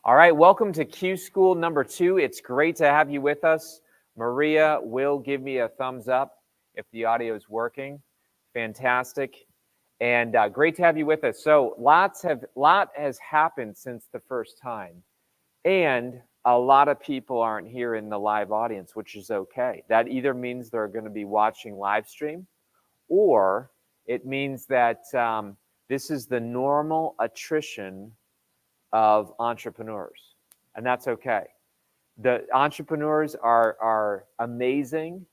All right, welcome to CUE School number 2. It's great to have you with us. Maria will give me a thumbs up if the audio is working. Fantastic. And great to have you with us. So lot has happened since the first time. And a lot of people aren't here in the live audience, which is okay. That either means they're going to be watching live stream, or it means that this is the normal attrition of entrepreneurs, and that's okay. The entrepreneurs are amazing,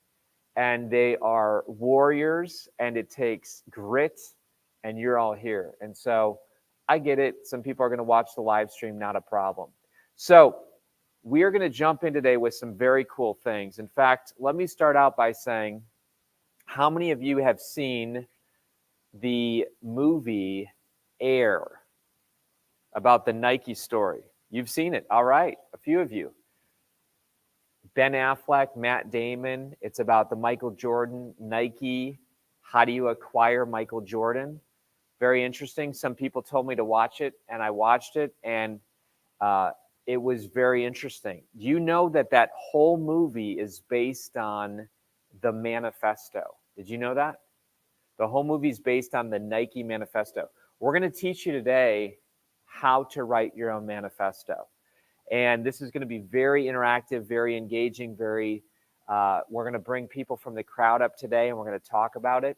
and they are warriors, and it takes grit, and you're all here. And so I get it. Some people are going to watch the live stream, not a problem. So we are going to jump in today with some very cool things. In fact, let me start out by saying, how many of you have seen the movie Air about the Nike story? You've seen it. All right. A few of you. Ben Affleck, Matt Damon. It's about the Michael Jordan, Nike. How do you acquire Michael Jordan? Very interesting. Some people told me to watch it, and I watched it, and it was very interesting. Do you know that that whole movie is based on the manifesto? Did you know that? The whole movie is based on the Nike manifesto. We're going to teach you today how to write your own manifesto. And this is going to be very interactive, very engaging, we're going to bring people from the crowd up today, and we're going to talk about it.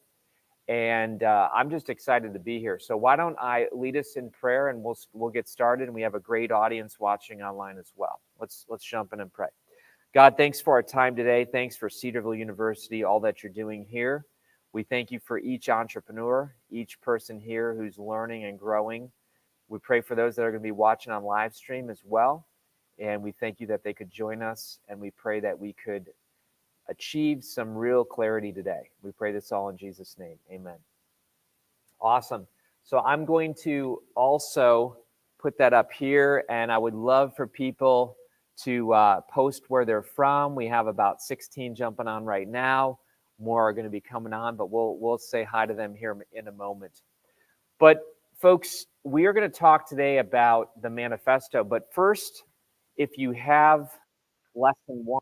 And I'm just excited to be here. So why don't I lead us in prayer, and we'll get started. And we have a great audience watching online as well. Let's jump in and pray. God, thanks for our time today. Thanks for Cedarville University, all that you're doing here. We thank you for each entrepreneur, each person here who's learning and growing. We pray for those that are going to be watching on live stream as well. And we thank you that they could join us. And we pray that we could achieve some real clarity today. We pray this all in Jesus' name. Amen. Awesome. So I'm going to also put that up here. And I would love for people to post where they're from. We have about 16 jumping on right now. More are going to be coming on, but we'll say hi to them here in a moment. But folks, we are going to talk today about the manifesto. But first, if you have lesson 1,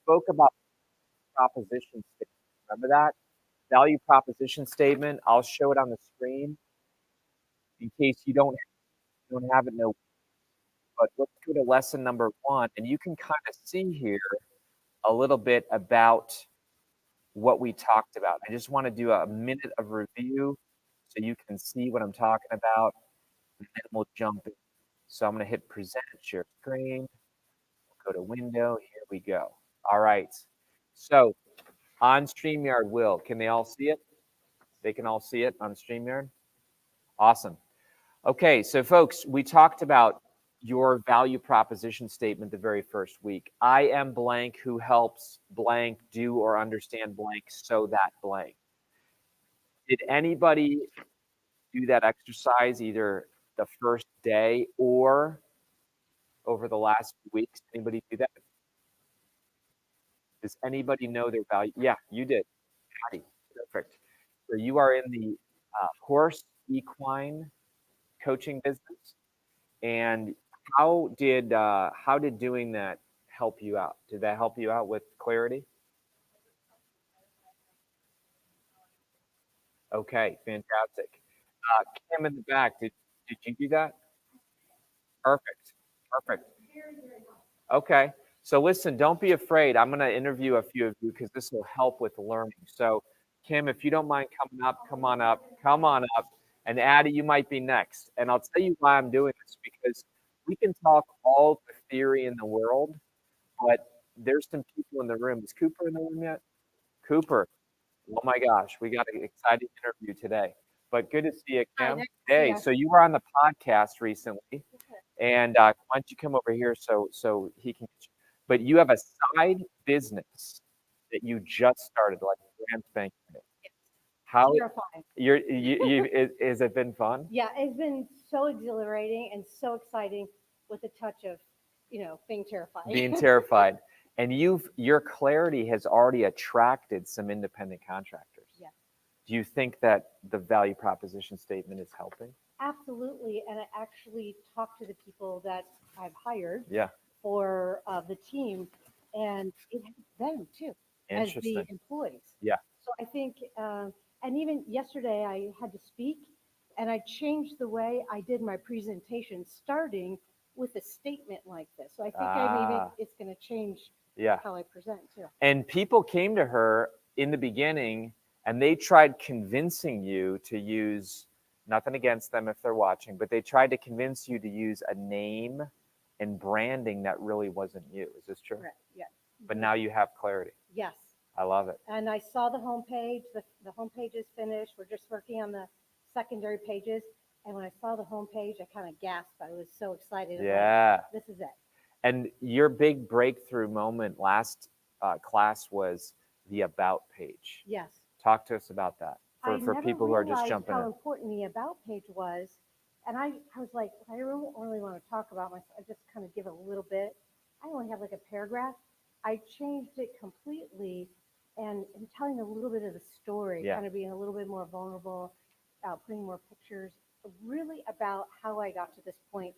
spoke about proposition statement. Remember that? Value proposition statement. I'll show it on the screen in case you don't have it. No, but let's go to lesson number 1, and you can kind of see here a little bit about what we talked about. I just want to do a minute of review so you can see what I'm talking about, and then we'll jump in. So I'm going to hit present share screen. We'll go to window. Here we go. All right. So on StreamYard, can they all see it? They can all see it on StreamYard? Awesome. Okay, so folks, we talked about your value proposition statement the very first week. I am blank who helps blank do or understand blank so that blank. Did anybody do that exercise either the first day or over the last few weeks? Anybody do that? Does anybody know their value? Yeah, you did. Patty, perfect. So you are in the horse equine coaching business, and how did doing that help you out? Did that help you out with clarity? Okay, fantastic. Kim in the back, did you do that? Perfect, perfect. Okay, so listen, don't be afraid. I'm going to interview a few of you because this will help with learning. So, Kim, if you don't mind coming up, come on up, come on up. And Addie, you might be next. And I'll tell you why I'm doing this, because we can talk all the theory in the world, but there's some people in the room. Is Cooper in the room yet? Cooper. Oh my gosh, we got an exciting interview today. But good to see you, Kim. Hey, so you were on the podcast recently, and why don't you come over here so he can get you. But you have a side business that you just started, like brand spanking new. How has it been fun? Yeah, it's been so exhilarating and so exciting with a touch of, being terrified. Being terrified. And your clarity has already attracted some independent contractors. Yeah. Do you think that the value proposition statement is helping? Absolutely. And I actually talked to the people that I've hired Yeah, for the team, and it helps them too as the interesting. employees. Yeah. So I think, and even yesterday I had to speak, and I changed the way I did my presentation, starting with a statement like this. So I think maybe Ah, it's going to change yeah. how I present too. And people came to her in the beginning and they tried convincing you to use, nothing against them if they're watching, but they tried to convince you to use a name and branding that really wasn't you. Is this true? Right. Yeah. But now you have clarity. Yes. I love it. And I saw the homepage. The homepage is finished. We're just working on the secondary pages. And when I saw the homepage, I kind of gasped. I was so excited. I'm like, Yeah. this is it. And your big breakthrough moment last class was the about page. Yes. Talk to us about that I for never people who are just realized jumping how in. important the about page was. And I was like, I don't really want to talk about myself. I just kind of give a little bit. I only have like a paragraph. I changed it completely and telling a little bit of the story, Yeah. kind of being a little bit more vulnerable, putting more pictures, really about how I got to this point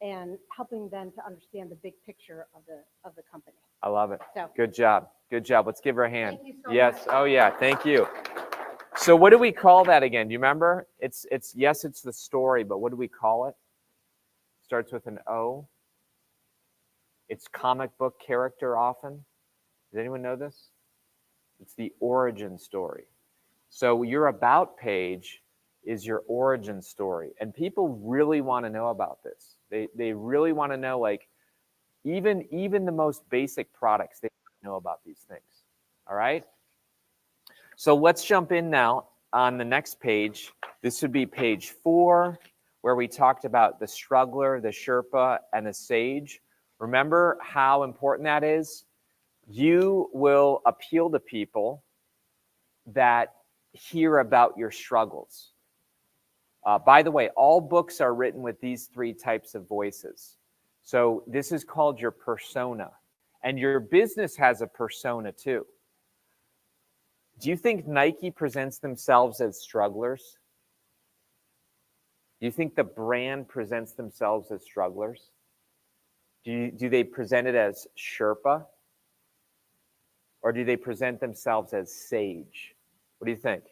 and helping them to understand the big picture of the company. I love it. So Good job. Good job. Let's give her a hand. thank you so Yes. much. Oh yeah. Thank you. So what do we call that again? Do you remember? It's yes, it's the story, but what do we call it? Starts with an O. It's comic book character often. Does anyone know this? It's the origin story. So your about page is your origin story. And people really want to know about this. They really want to know, like, even the most basic products, they know about these things. All right? So let's jump in now on the next page. This would be page 4, where we talked about the struggler, the Sherpa, and the sage. Remember how important that is? You will appeal to people that hear about your struggles. By the way, all books are written with these 3 types of voices. So this is called your persona. And your business has a persona too. Do you think Nike presents themselves as strugglers? Do you think the brand presents themselves as strugglers? Do they present it as Sherpa? Or do they present themselves as sage? What do you think?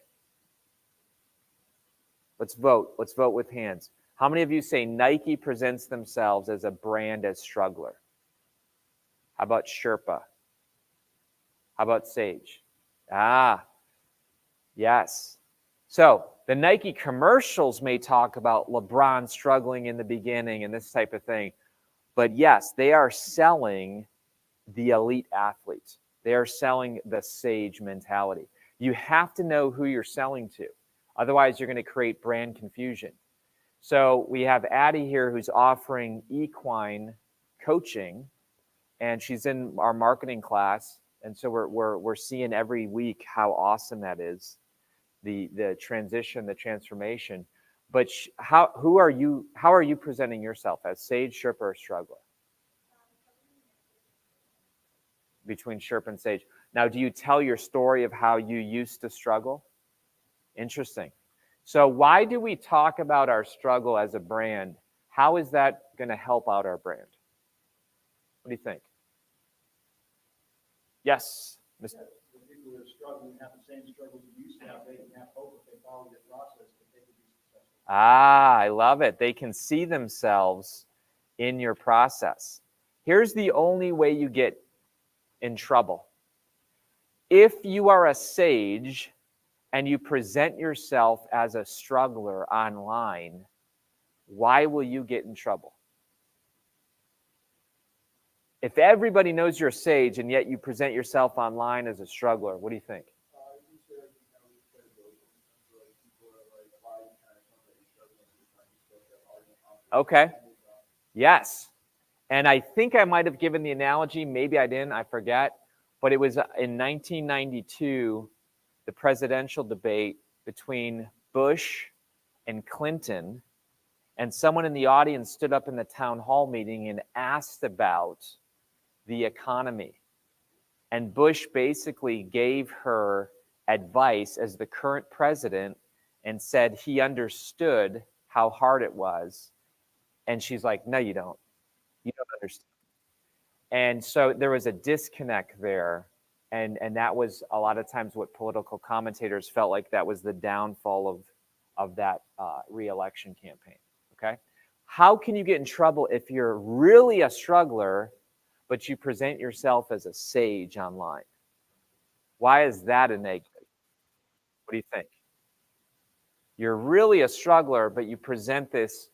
Let's vote. Let's vote with hands. How many of you say Nike presents themselves as a brand as struggler? How about Sherpa? How about sage? Ah, yes. So the Nike commercials may talk about LeBron struggling in the beginning and this type of thing. But yes, they are selling the elite athletes. They are selling the sage mentality. You have to know who you're selling to. Otherwise, you're going to create brand confusion. So we have Addie here who's offering equine coaching, and she's in our marketing class. And so we're seeing every week how awesome that is, the transition, the transformation. But how are you presenting yourself, as sage, Sherpa, or struggler? Between Sherpa and sage. Now, do you tell your story of how you used to struggle? Interesting. So why do we talk about our struggle as a brand? How is that going to help out our brand? What do you think? Yes, Mr. The people who are struggling have the same struggles you used to have. They can have hope if they follow your process that they can be successful. Ah, I love it. They can see themselves in your process. Here's the only way you get in trouble. If you are a sage and you present yourself as a struggler online, why will you get in trouble? If everybody knows you're a sage and yet you present yourself online as a struggler, what do you think? Okay. Yes. And I think I might have given the analogy, maybe I didn't, I forget, but it was in 1992, the presidential debate between Bush and Clinton, and someone in the audience stood up in the town hall meeting and asked about the economy. And Bush basically gave her advice as the current president and said he understood how hard it was. And she's like, no, you don't. You don't understand. And so there was a disconnect there. And that was a lot of times what political commentators felt like that was the downfall of that re-election campaign. Okay. How can you get in trouble if you're really a struggler, but you present yourself as a sage online? Why is that a negative? What do you think? You're really a struggler, but you present this,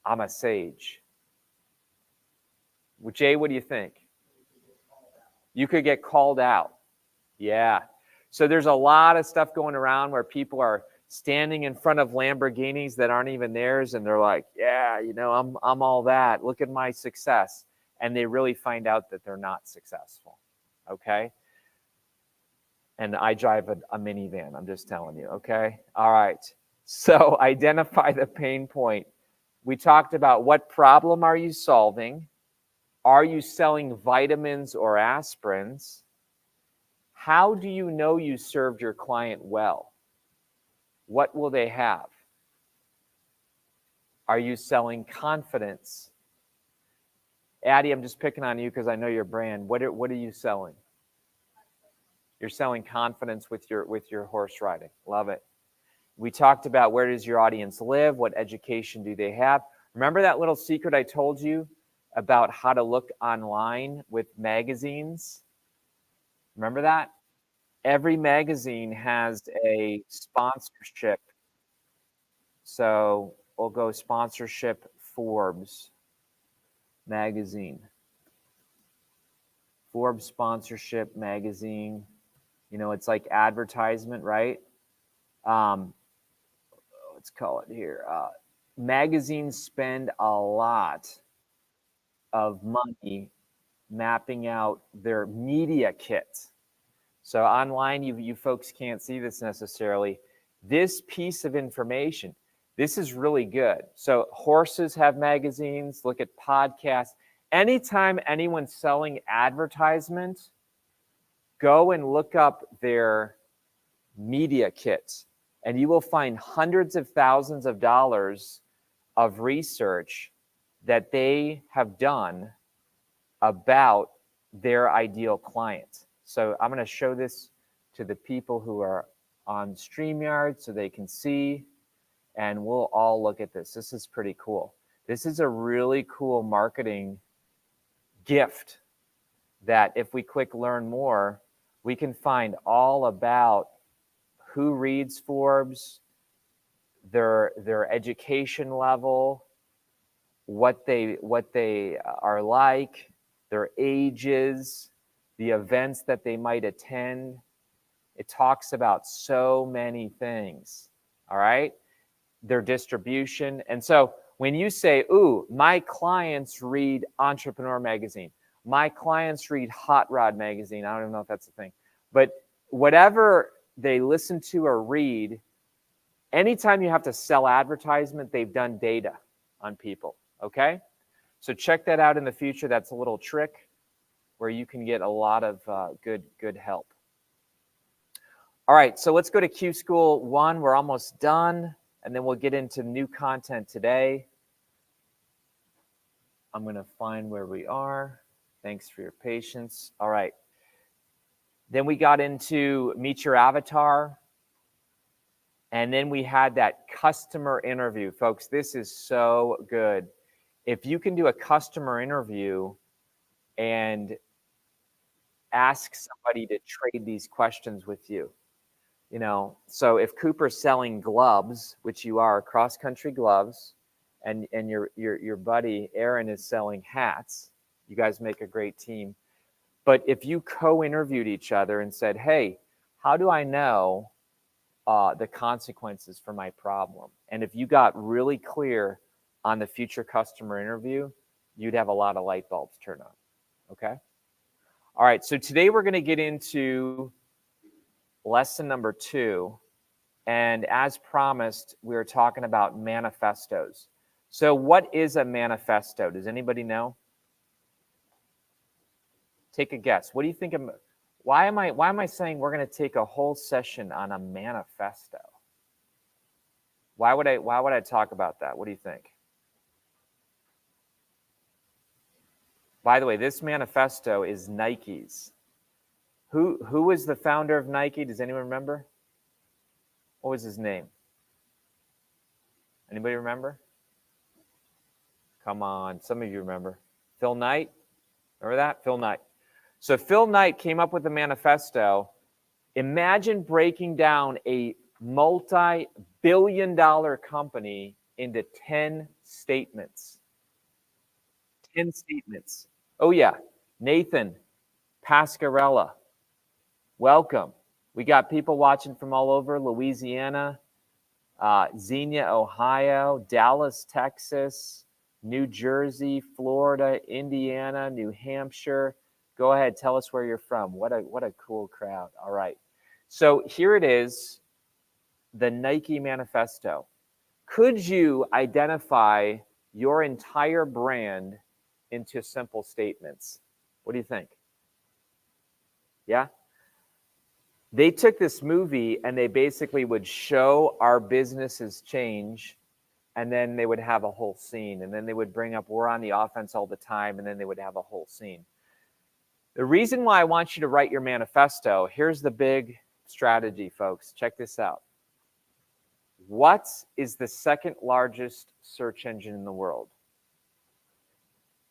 I'm a sage. Well, Jay, what do you think? You could get called out. Yeah. So there's a lot of stuff going around where people are standing in front of Lamborghinis that aren't even theirs, and they're like, yeah, you know, I'm all that. Look at my success. And they really find out that they're not successful. Okay? And I drive a minivan, I'm just telling you, okay? All right. So identify the pain point. We talked about what problem are you solving? Are you selling vitamins or aspirins? How do you know you served your client well? What will they have? Are you selling confidence? Addie, I'm just picking on you because I know your brand. What are you selling? You're selling confidence with your horse riding. Love it. We talked about where does your audience live? What education do they have? Remember that little secret I told you about how to look online with magazines? Remember that? Every magazine has a sponsorship. So we'll go sponsorship Forbes magazine. Forbes sponsorship magazine. You know, it's like advertisement, right? Let's call it here. Magazines spend a lot of money mapping out their media kit. So online, you folks can't see this necessarily. This piece of information, this is really good. So horses have magazines, look at podcasts. Anytime anyone's selling advertisements, go and look up their media kits, and you will find hundreds of thousands of dollars of research that they have done about their ideal client. So I'm going to show this to the people who are on StreamYard so they can see, and we'll all look at this. This is pretty cool. This is a really cool marketing gift that if we click learn more, we can find all about who reads Forbes, their education level, what they are like, their ages, the events that they might attend. It talks about so many things, all right? Their distribution. And so when you say, ooh, my clients read Entrepreneur Magazine, my clients read Hot Rod Magazine, I don't even know if that's a thing, but whatever they listen to or read, anytime you have to sell advertisement, they've done data on people, okay? So check that out in the future. That's a little trick where you can get a lot of good help. All right, so let's go to CUE School 1. We're almost done, and then we'll get into new content today. I'm going to find where we are. Thanks for your patience. All right. Then we got into Meet Your Avatar. And then we had that customer interview. Folks, this is so good. If you can do a customer interview and ask somebody to trade these questions with you, you know, so if Cooper's selling gloves, which you are, cross-country gloves, and your buddy Aaron is selling hats, you guys make a great team. But if you co-interviewed each other and said, hey, how do I know the consequences for my problem? And if you got really clear on the future customer interview, you'd have a lot of light bulbs turn on, okay? All right, so today we're gonna get into lesson number 2. And as promised, we're talking about manifestos. So what is a manifesto? Does anybody know? Take a guess. What do you think Why am I saying we're going to take a whole session on a manifesto? Why would I talk about that? What do you think? By the way, this manifesto is Nike's. Who was the founder of Nike? Does anyone remember? What was his name? Anybody remember? Come on, some of you remember. Phil Knight? Remember that? Phil Knight. So Phil Knight came up with the manifesto. Imagine breaking down a multi-billion-dollar company into 10 statements. 10 statements. Oh yeah, Nathan Pascarella, welcome. We got people watching from all over Louisiana, Xenia, Ohio, Dallas, Texas, New Jersey, Florida, Indiana, New Hampshire. Go ahead, tell us where you're from. What a cool crowd. All right. So here it is, the Nike Manifesto. Could you identify your entire brand into simple statements? What do you think? Yeah? They took this movie and they basically would show our businesses change, and then they would have a whole scene, and then they would bring up we're on the offense all the time, and then they would have a whole scene. The reason why I want you to write your manifesto, here's the big strategy, folks. Check this out. What is the second largest search engine in the world?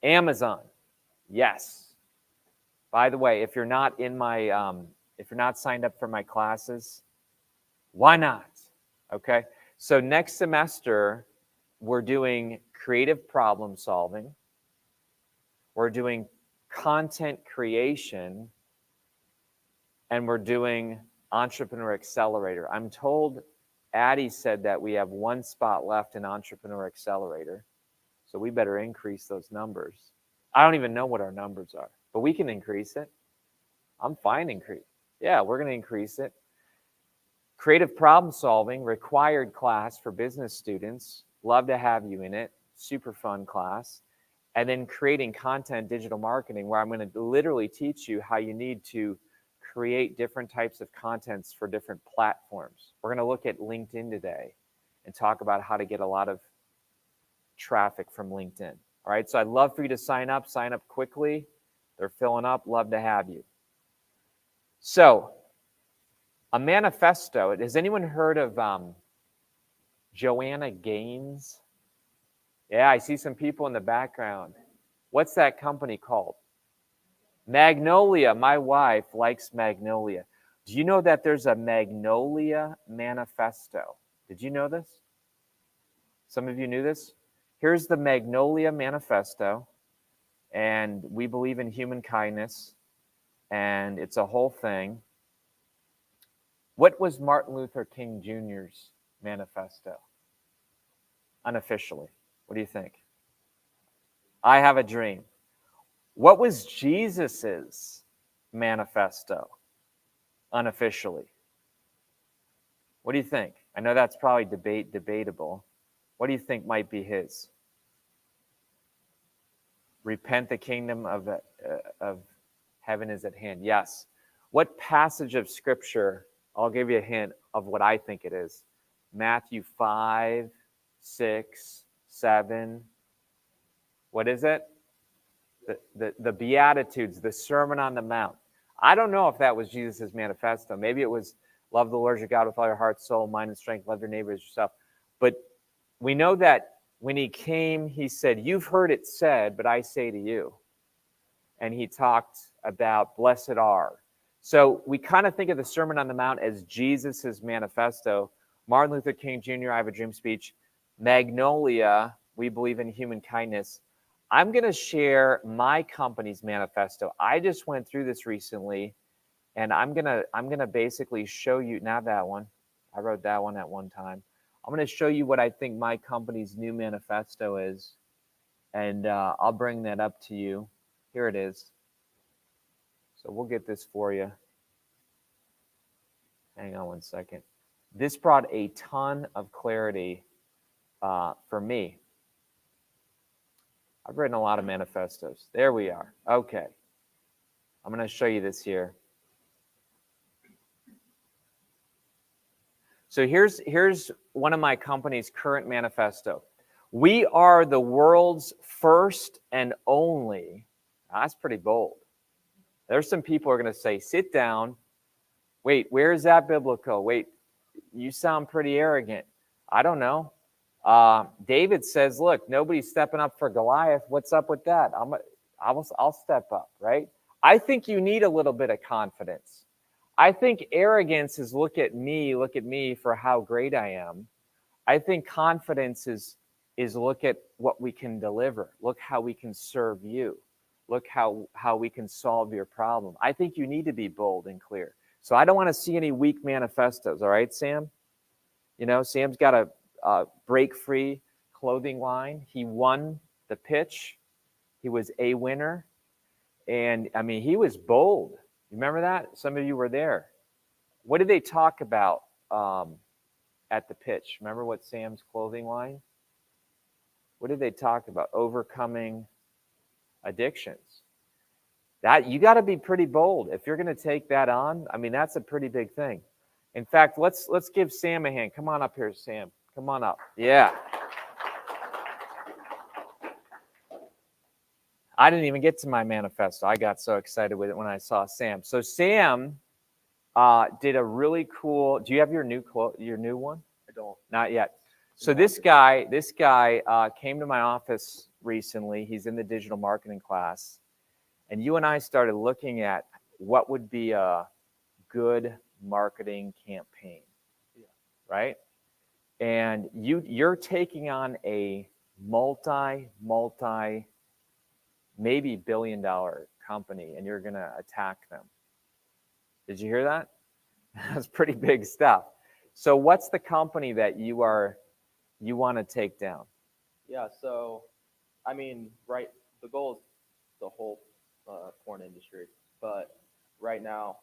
Amazon. Yes. By the way, if you're not in my, if you're not signed up for my classes, why not? Okay. So next semester, we're doing creative problem solving. We're doing content creation, and we're doing Entrepreneur Accelerator. I'm told Addie said that we have one spot left in Entrepreneur Accelerator, so we better increase those numbers. I don't even know what our numbers are, but we can increase it. I'm fine increase. Yeah, we're going to increase it. Creative problem solving, required class for business students. Love to have you in it. Super fun class. And then creating content digital marketing, where I'm going to literally teach you how you need to create different types of contents for different platforms. We're going to look at LinkedIn today and talk about how to get a lot of traffic from LinkedIn. All right, so I'd love for you to sign up quickly. They're filling up. Love to have you. So, a manifesto. Has anyone heard of Joanna Gaines? Yeah, I see some people in the background. What's that company called? Magnolia. My wife likes Magnolia. Do you know that there's a Magnolia Manifesto? Did you know this? Some of you knew this? Here's the Magnolia Manifesto, and we believe in human kindness, and it's a whole thing. What was Martin Luther King Jr.'s manifesto? Unofficially. What do you think? I have a dream. What was Jesus's manifesto? Unofficially. What do you think? I know that's probably debatable. What do you think might be his? Repent, the kingdom of heaven is at hand. Yes. What passage of scripture? I'll give you a hint of what I think it is. Matthew 5, 6, 7. What is it? The Beatitudes, the Sermon on the Mount. I don't know if that was Jesus' manifesto. Maybe it was love the Lord your God with all your heart, soul, mind, and strength. Love your neighbor as yourself. But we know that when he came, he said, you've heard it said, but I say to you. And he talked about blessed are. So we kind of think of the Sermon on the Mount as Jesus' manifesto. Martin Luther King Jr., I have a dream speech. Magnolia, we believe in human kindness. I'm going to share my company's manifesto. I just went through this recently, and I'm gonna basically show you, not that one. I wrote that one at one time. I'm going to show you what I think my company's new manifesto is, and I'll bring that up to you. Here it is. So we'll get this for you. Hang on one second. This brought a ton of clarity for me. I've written a lot of manifestos. There we are. Okay. I'm going to show you this here. So here's one of my company's current manifesto. We are the world's first and only. That's pretty bold. There's some people who are going to say, sit down. Wait, where is that biblical? Wait, you sound pretty arrogant. I don't know. David says, look, nobody's stepping up for Goliath. What's up with that? I'll step up, right? I think you need a little bit of confidence. I think arrogance is look at me for how great I am. I think confidence is look at what we can deliver. Look how we can serve you. Look how we can solve your problem. I think you need to be bold and clear. So I don't want to see any weak manifestos, all right, Sam? You know, Sam's got a break-free clothing line. He won the pitch. He was a winner. And, I mean, he was bold. You remember that? Some of you were there. What did they talk about at the pitch? Remember what Sam's clothing line? What did they talk about? Overcoming addictions. That you got to be pretty bold if you're going to take that on. I mean, that's a pretty big thing. In fact, let's give Sam a hand. Come on up here, Sam. Come on up. Yeah. I didn't even get to my manifesto. I got so excited with it when I saw Sam. So Sam did a really cool. Do you have your new one? I don't. Not yet. So this guy came to my office recently. He's in the digital marketing class, and you and I started looking at what would be a good marketing campaign, right? And you're taking on a multi maybe $billion company, and you're going to attack them. Did you hear that? That's pretty big stuff. So what's the company that you want to take down? Yeah, so, I mean, right, the goal is the whole porn industry, but right now,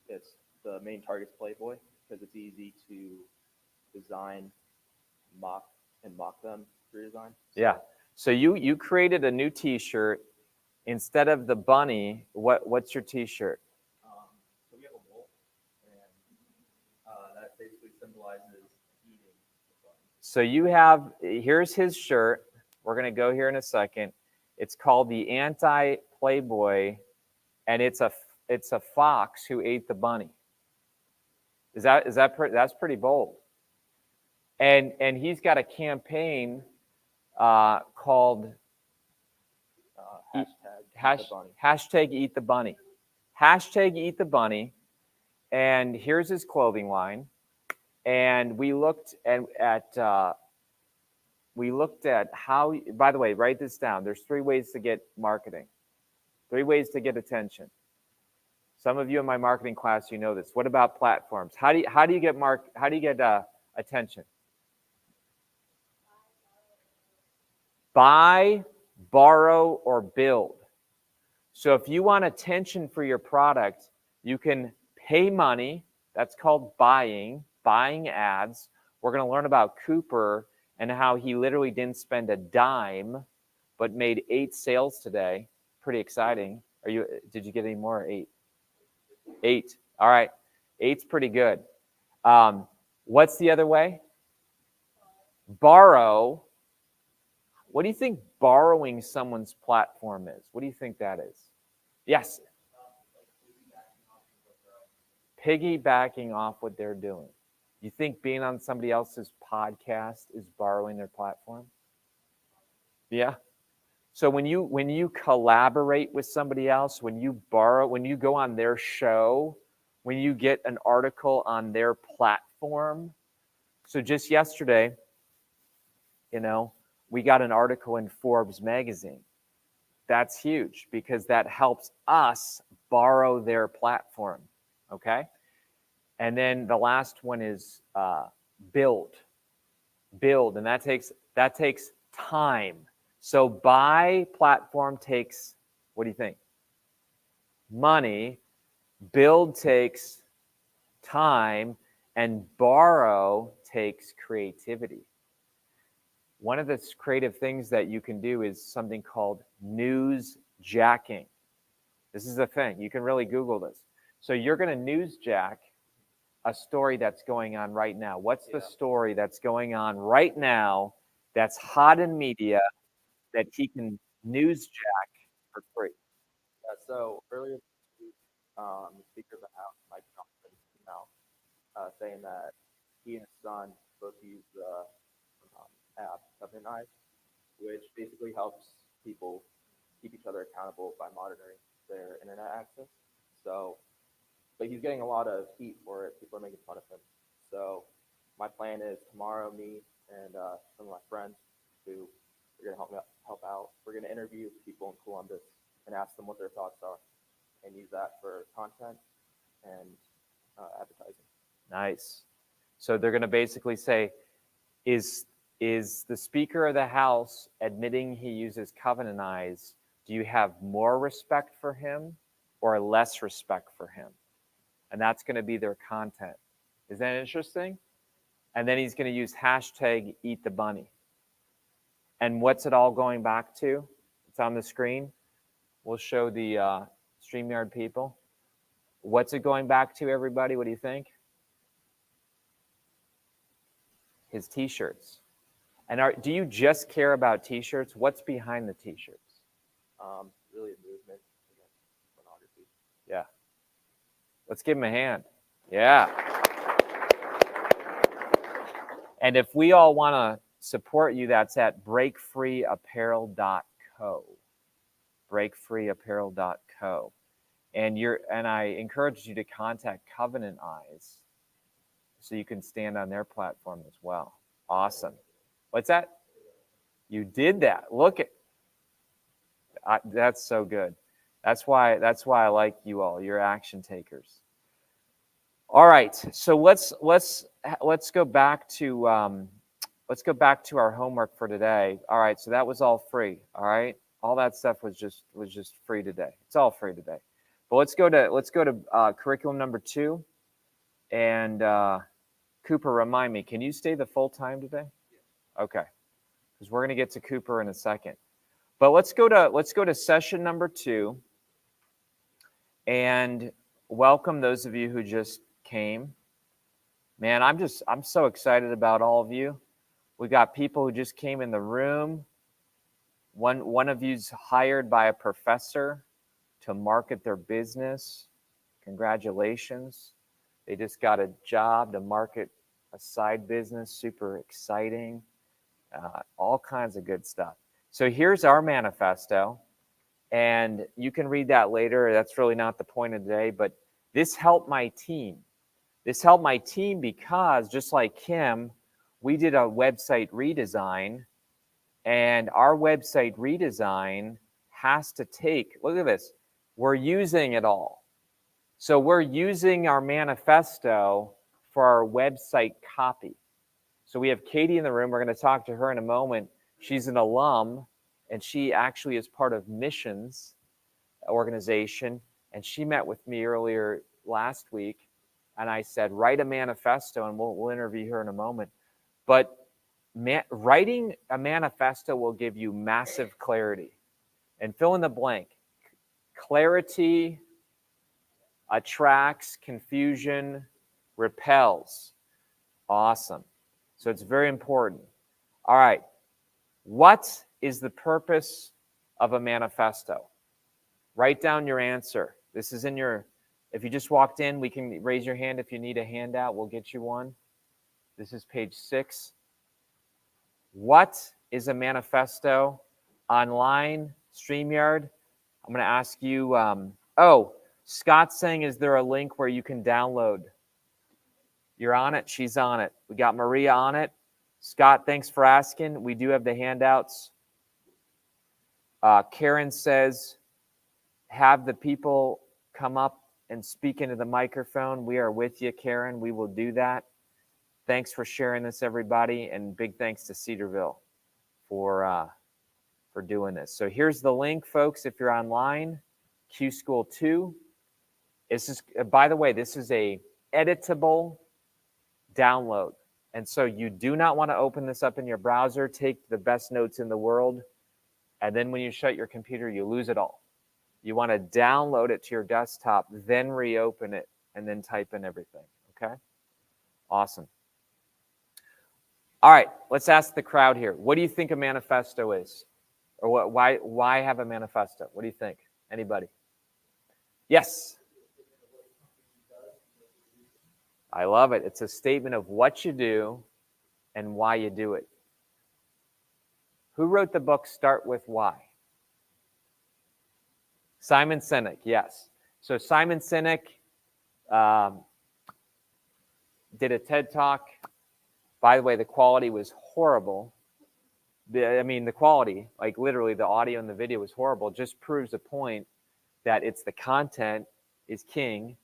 it's the main target's Playboy, because it's easy to design, mock them through design. Yeah. So you created a new T-shirt. Instead of the bunny, what's your T-shirt? So we have a wolf, and that basically symbolizes eating the bunny. So here's his shirt. We're going to go here in a second. It's called the Anti-Playboy, and it's a fox who ate the bunny. That's pretty bold. And he's got a campaign called hashtag Eat the Bunny. Hashtag Eat the Bunny. And here's his clothing line. And we looked at how. By the way, write this down. There's 3 ways to get marketing. 3 ways to get attention. Some of you in my marketing class, you know this. What about platforms? How do you get attention? Buy, borrow, or build. So if you want attention for your product, you can pay money. That's called buying ads. We're going to learn about Cooper and how he literally didn't spend a dime, but made 8 sales today. Pretty exciting. Did you get any more? 8. All right. 8's pretty good. What's the other way? Borrow. What do you think borrowing someone's platform is? What do you think that is? Yes. Piggybacking off what they're doing. You think being on somebody else's podcast is borrowing their platform? Yeah. So when you collaborate with somebody else, when you go on their show, when you get an article on their platform. So just yesterday, we got an article in Forbes magazine. That's huge because that helps us borrow their platform, okay? And then the last one is build, and that takes time. So buy platform takes, what do you think? Money. Build takes time, and borrow takes creativity. One of the creative things that you can do is something called news jacking. This is a thing. You can really Google this. So you're going to news jack a story that's going on right now? What's the story that's going on right now that's hot in media that he can newsjack for free? Yeah, so earlier this week, the Speaker of the House, Mike Johnson, came out saying that he and his son both use the app Competence, which basically helps people keep each other accountable by monitoring their internet access. So, but he's getting a lot of heat for it. People are making fun of him. So, my plan is tomorrow, me and some of my friends who are going to help out. We're going to interview people in Columbus and ask them what their thoughts are, and use that for content and advertising. Nice. So they're going to basically say, is the Speaker of the House admitting he uses Covenant? Do you have more respect for him or less respect for him? And that's going to be their content. Is that interesting? And then he's going to use hashtag Eat the Bunny. And what's it all going back to? It's on the screen. We'll show the StreamYard people. What's it going back to, everybody? What do you think? His t-shirts. And do you just care about t-shirts? What's behind the t-shirts? Really a movement against pornography. Yeah. Let's give him a hand. Yeah. And if we all want to support you, that's at breakfreeapparel.co. breakfreeapparel.co. And I encourage you to contact Covenant Eyes so you can stand on their platform as well. Awesome. What's that? You did that. Look at that's so good. That's why I like you all. You're action takers. All right. So let's go back to our homework for today. All right. So that was all free. All right. All that stuff was just free today. It's all free today. But let's go to curriculum number 2. And Cooper, remind me, can you stay the full time today? Okay. Because we're going to get to Cooper in a second. But let's go to session number 2 and welcome those of you who just came. Man, I'm so excited about all of you. We got people who just came in the room. One of you's hired by a professor to market their business. Congratulations. They just got a job to market a side business. Super exciting. All kinds of good stuff. So here's our manifesto, and you can read that later. That's really not the point of today, but this helped my team. This helped my team because, just like Kim, we did a website redesign, and our website redesign has to take, look at this, we're using it all. So we're using our manifesto for our website copy. So we have Katie in the room. We're going to talk to her in a moment. She's an alum, and she actually is part of missions organization. And she met with me earlier last week, and I said, write a manifesto, and we'll interview her in a moment. But writing a manifesto will give you massive clarity. And fill in the blank. Clarity attracts, confusion repels. Awesome. So it's very important. All right. What is the purpose of a manifesto? Write down your answer. This is in your, if you just walked in, we can raise your hand if you need a handout. We'll get you one. This is page 6. What is a manifesto? Online, StreamYard. I'm going to ask you, Scott's saying, is there a link where you can download? You're on it. She's on it. We got Maria on it. Scott, thanks for asking. We do have the handouts. Karen says, have the people come up and speak into the microphone. We are with you, Karen. We will do that. Thanks for sharing this, everybody, and big thanks to Cedarville for doing this. So here's the link, folks, if you're online, CUE School 2. This is, by the way, this is a editable download. And so you do not want to open this up in your browser, take the best notes in the world, and then when you shut your computer, you lose it all. You want to download it to your desktop, then reopen it, and then type in everything, okay? Awesome. All right, let's ask the crowd here. What do you think a manifesto is? Or why have a manifesto? What do you think? Anybody? Yes. I love it. It's a statement of what you do and why you do it. Who wrote the book Start With Why? Simon Sinek, yes. So Simon Sinek did a TED Talk. By the way, the quality was horrible. The quality, like literally the audio and the video was horrible, just proves the point that it's the content is king.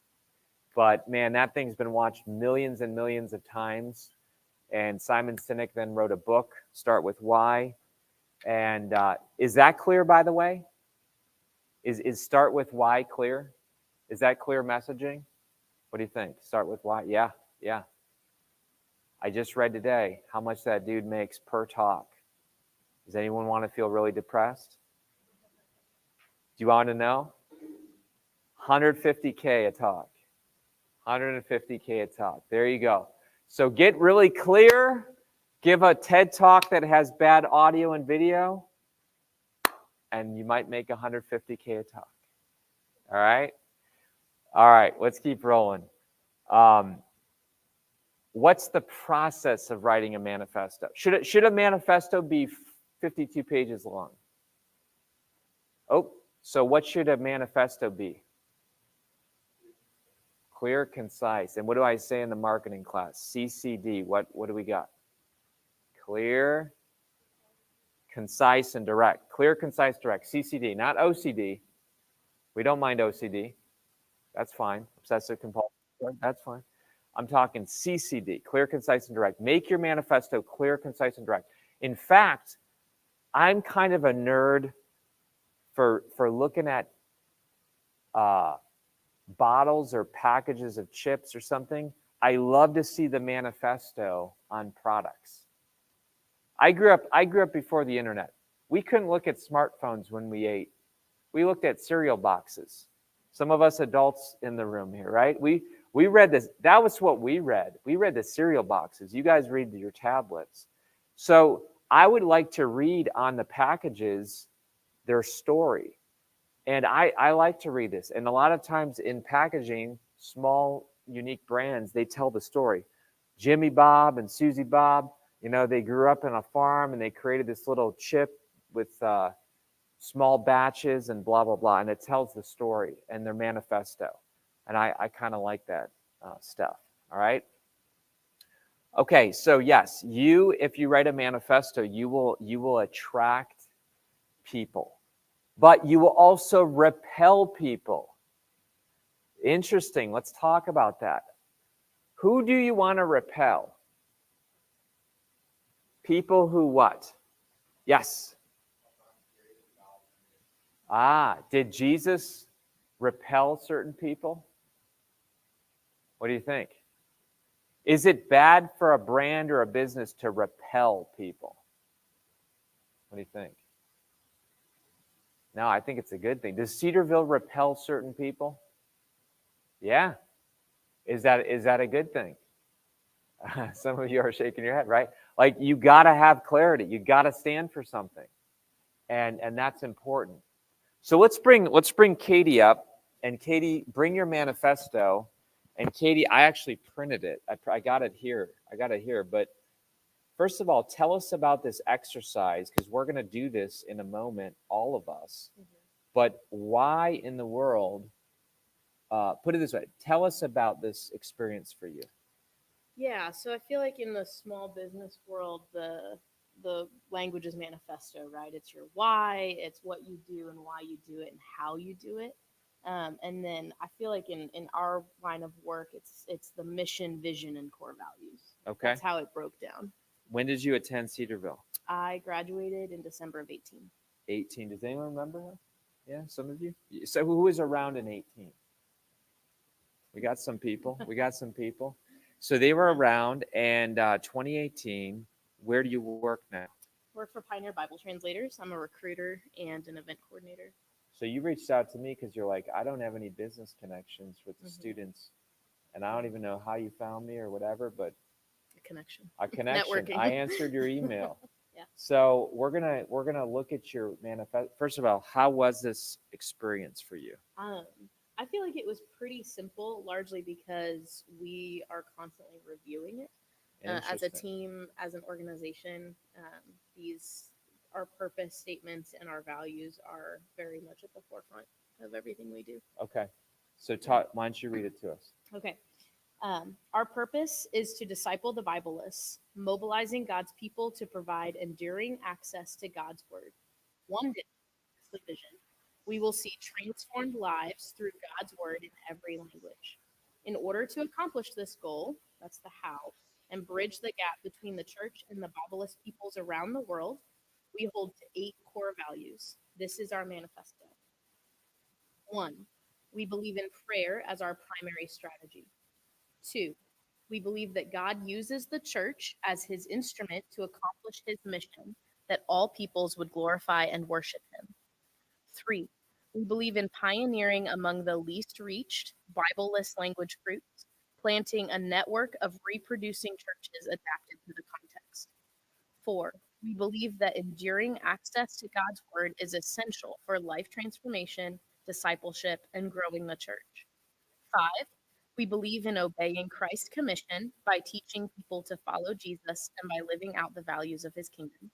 But man, that thing's been watched millions and millions of times. And Simon Sinek then wrote a book, Start With Why. And is that clear, by the way? Is Start With Why clear? Is that clear messaging? What do you think? Start with why? Yeah. I just read today how much that dude makes per talk. Does anyone want to feel really depressed? Do you want to know? $150K a talk. $150K a talk. There you go. So get really clear. Give a TED Talk that has bad audio and video, and you might make $150K a talk. All right? All right, let's keep rolling. What's the process of writing a manifesto? Should a manifesto be 52 pages long? Oh, so what should a manifesto be? Clear, concise. And what do I say in the marketing class? CCD. What do we got? Clear, concise, and direct. Clear, concise, direct. CCD, not OCD. We don't mind OCD. That's fine. Obsessive compulsive. That's fine. I'm talking CCD, clear, concise, and direct. Make your manifesto clear, concise, and direct. In fact, I'm kind of a nerd for looking at bottles or packages of chips or something. I love to see the manifesto on products. I grew up before the internet. We couldn't look at smartphones when we ate. We looked at cereal boxes. Some of us adults in the room here, right? We read this. That was what we read. We read the cereal boxes. You guys read your tablets. So I would like to read on the packages their story. And I like to read this. And a lot of times in packaging, small, unique brands, they tell the story. Jimmy Bob and Susie Bob, they grew up on a farm and they created this little chip with small batches and blah, blah, blah. And it tells the story and their manifesto. And I kind of like that stuff. All right. Okay. So yes, if you write a manifesto, you will attract people, but you will also repel people. Interesting. Let's talk about that. Who do you want to repel? People who what? Yes. Did Jesus repel certain people? What do you think? Is it bad for a brand or a business to repel people? What do you think? No, I think it's a good thing. Does Cedarville repel certain people? Yeah. Is that a good thing? Some of you are shaking your head, right? Like you got to have clarity. You got to stand for something. And that's important. So let's bring Katie up. And Katie, bring your manifesto. And Katie, I actually printed it. I got it here. But first of all, tell us about this exercise, because we're going to do this in a moment, all of us. Mm-hmm. But why in the world, put it this way, tell us about this experience for you. Yeah, so I feel like in the small business world, the language is manifesto, right? It's your why, it's what you do and why you do it and how you do it. And then I feel like in our line of work, it's the mission, vision, and core values. Okay. That's how it broke down. When did you attend Cedarville? I graduated in December of 18. 18. Does anyone remember that? Yeah, some of you? So who was around in 18? We got some people. So they were around, and 2018, where do you work now? Work for Pioneer Bible Translators. I'm a recruiter and an event coordinator. So you reached out to me because you're like, I don't have any business connections with the students, and I don't even know how you found me or whatever, but connection. A connection. Networking. I answered your email. Yeah. So we're gonna look at your manifest. First of all, how was this experience for you? I feel like it was pretty simple, largely because we are constantly reviewing it as a Interesting. team, as an organization. Our purpose statements and our values are very much at the forefront of everything we do. Okay. So why don't you read it to us? Okay. Our purpose is to disciple the Bibleless, mobilizing God's people to provide enduring access to God's word. One day, that's the vision, we will see transformed lives through God's word in every language. In order to accomplish this goal, that's the how, and bridge the gap between the church and the Bibleless peoples around the world, we hold to 8 core values. This is our manifesto. 1, we believe in prayer as our primary strategy. 2, we believe that God uses the church as his instrument to accomplish his mission, that all peoples would glorify and worship him. 3, we believe in pioneering among the least reached Bibleless language groups, planting a network of reproducing churches adapted to the context. 4, we believe that enduring access to God's word is essential for life transformation, discipleship, and growing the church. 5, we believe in obeying Christ's commission by teaching people to follow Jesus and by living out the values of his kingdom.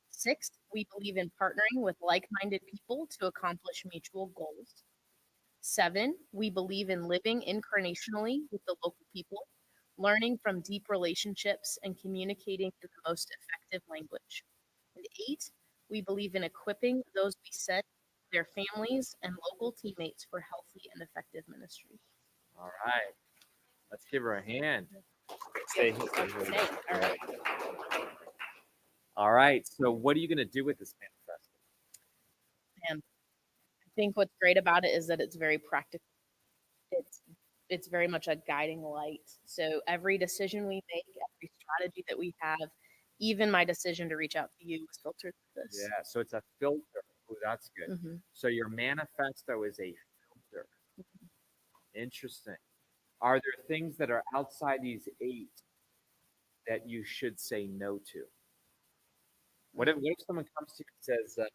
6, we believe in partnering with like-minded people to accomplish mutual goals. 7, we believe in living incarnationally with the local people, learning from deep relationships and communicating in the most effective language. And 8, we believe in equipping those we send, their families, and local teammates for healthy and effective ministry. All right. Let's give her a hand. Stay here. All right. All right. So what are you going to do with this manifesto? And I think what's great about it is that it's very practical. It's very much a guiding light. So every decision we make, every strategy that we have, even my decision to reach out to you was filtered through this. Yeah. So it's a filter. Oh, that's good. Mm-hmm. So your manifesto is a filter. Interesting. Are there things that are outside these 8 that you should say no to? What if someone comes to you and says,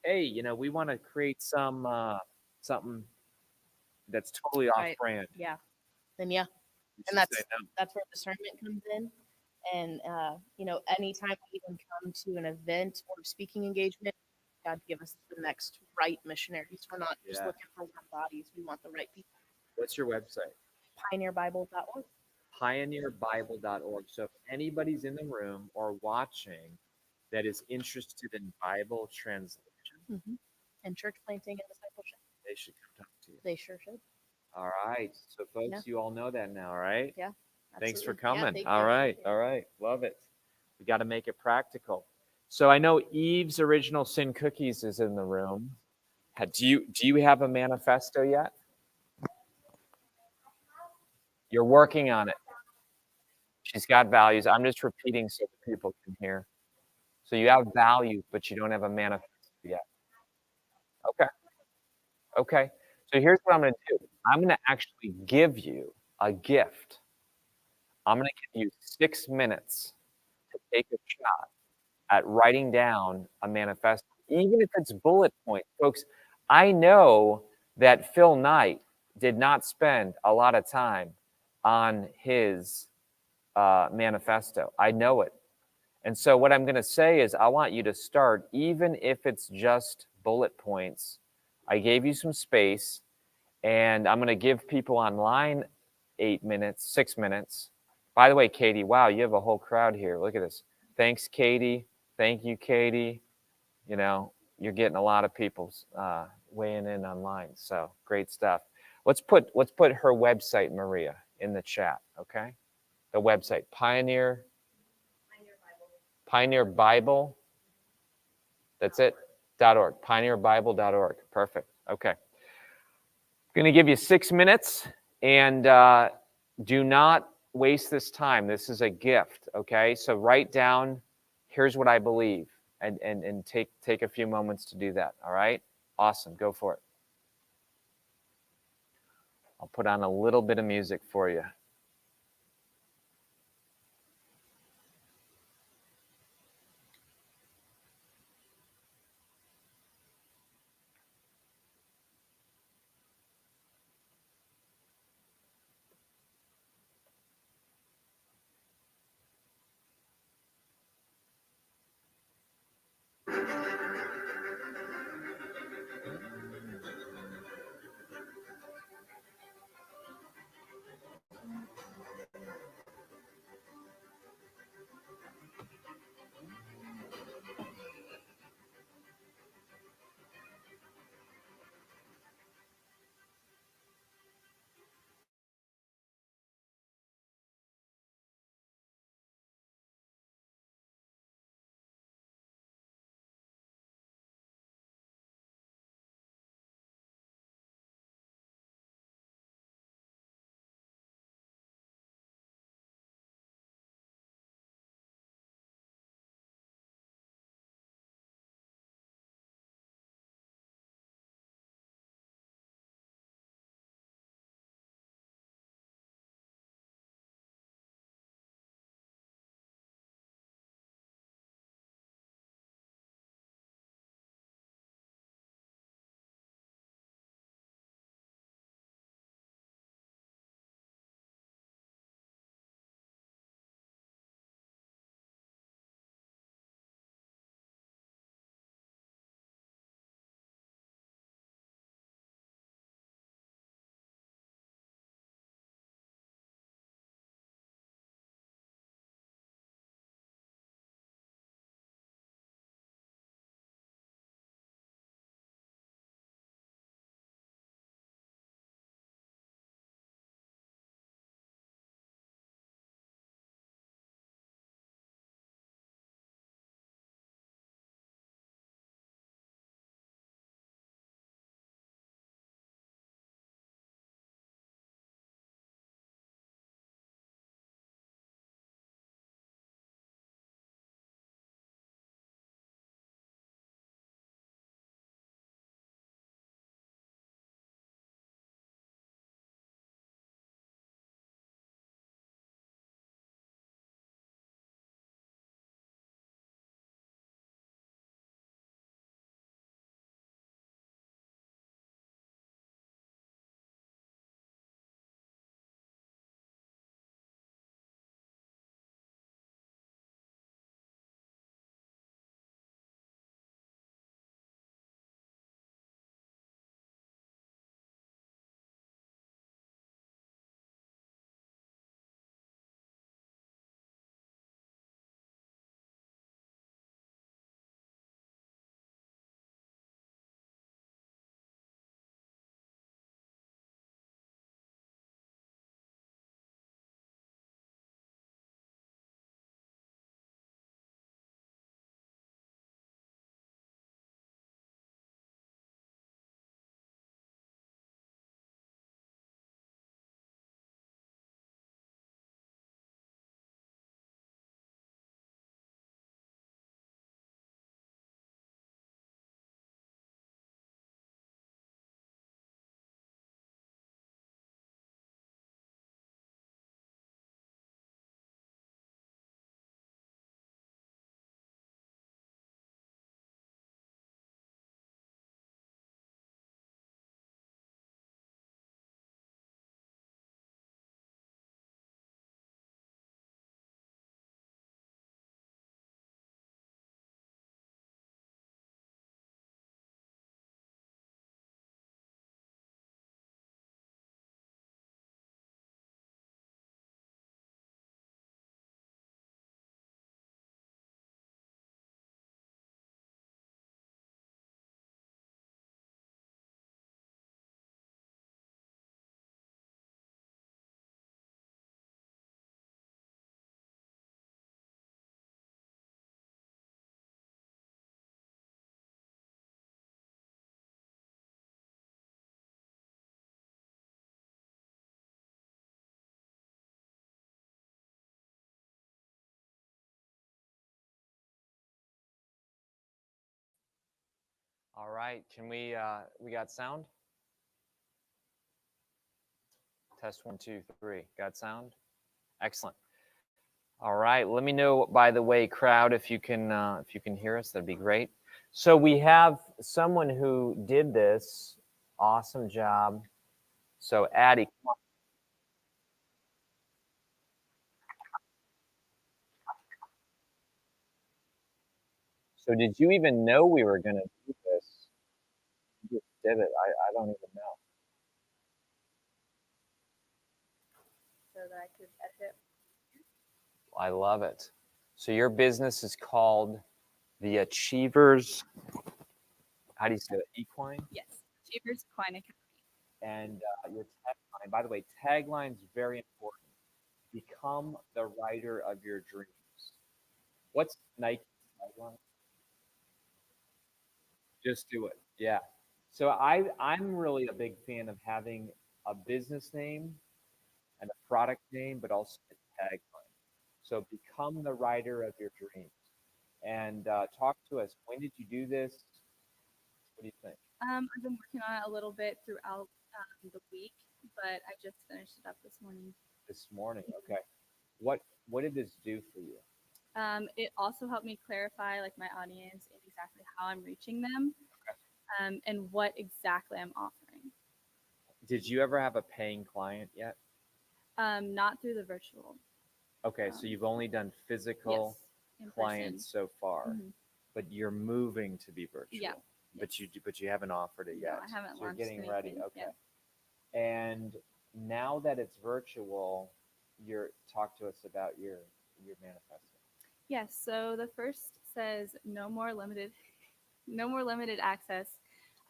"Hey, we want to create something that's totally off brand"? Yeah. Then yeah, You and should say no. that's where discernment comes in. And anytime we even come to an event or speaking engagement, God give us the next right missionaries. We're not just looking for warm bodies. We want the right people. What's your website? Pioneerbible.org. Pioneerbible.org. So if anybody's in the room or watching that is interested in Bible translation, And church planting and discipleship, they should come talk to you. they sure should. All right. So folks, you all know that now, right? Yeah. Thanks for Absolutely. coming. Thank All you. right. All right. Love it. We got to make it practical. So I know Eve's Original Sin Cookies is in the room. Do you have a manifesto yet? You're working on it. She's got values. I'm just repeating so that people can hear. So you have values, but you don't have a manifesto yet. Okay. Okay. So here's what I'm going to do. I'm going to actually give you a gift. I'm going to give you 6 minutes to take a shot at writing down a manifesto, even if it's bullet points. Folks, I know that Phil Knight did not spend a lot of time on his manifesto. I know it. And so what I'm going to say is I want you to start, even if it's just bullet points. I gave you some space, and I'm going to give people online 6 minutes. By the way, Katie, wow, you have a whole crowd here. Look at this. Thanks, Katie. Thank you, Katie. You're getting a lot of people weighing in online. So great stuff. Let's put her website, Maria, in the chat, okay? The website, Pioneer Bible. That's it. .org. Pioneerbible.org. Perfect. Okay. I'm going to give you 6 minutes, and do not waste this time. This is a gift. Okay. So write down. Here's what I believe, and take a few moments to do that. All right. Awesome. Go for it. I'll put on a little bit of music for you. All right, can we got sound? Test 1, 2, 3. Got sound? Excellent. All right, let me know, by the way, crowd, if you can hear us, that'd be great. So we have someone who did this. Awesome job. So Addie, come on. So did you even know we were going to do this? You just did it. I don't even know. So that I could edit it. I love it. So your business is called the Achievers. How do you say that? Equine? Yes, Achievers Equine Academy. And your tagline, by the way, tagline is very important. Become the writer of your dreams. What's Nike's tagline? Just do it. Yeah. So I'm really a big fan of having a business name and a product name, but also a tagline. So become the writer of your dreams. And talk to us. When did you do this? What do you think? I've been working on it a little bit throughout the week, but I just finished it up this morning. This morning. Okay. What did this do for you? It also helped me clarify like my audience and exactly how I'm reaching them, and what exactly I'm offering. Did you ever have a paying client yet? Not through the virtual. Okay, so you've only done physical Yes, in clients so far, Mhm. but you're moving to be virtual. Yeah. But you haven't offered it No, yet. I haven't So you're launched getting ready. anything. Okay. Yeah. And now that it's virtual, talk to us about your manifesto. Yes. So the first says no more limited access.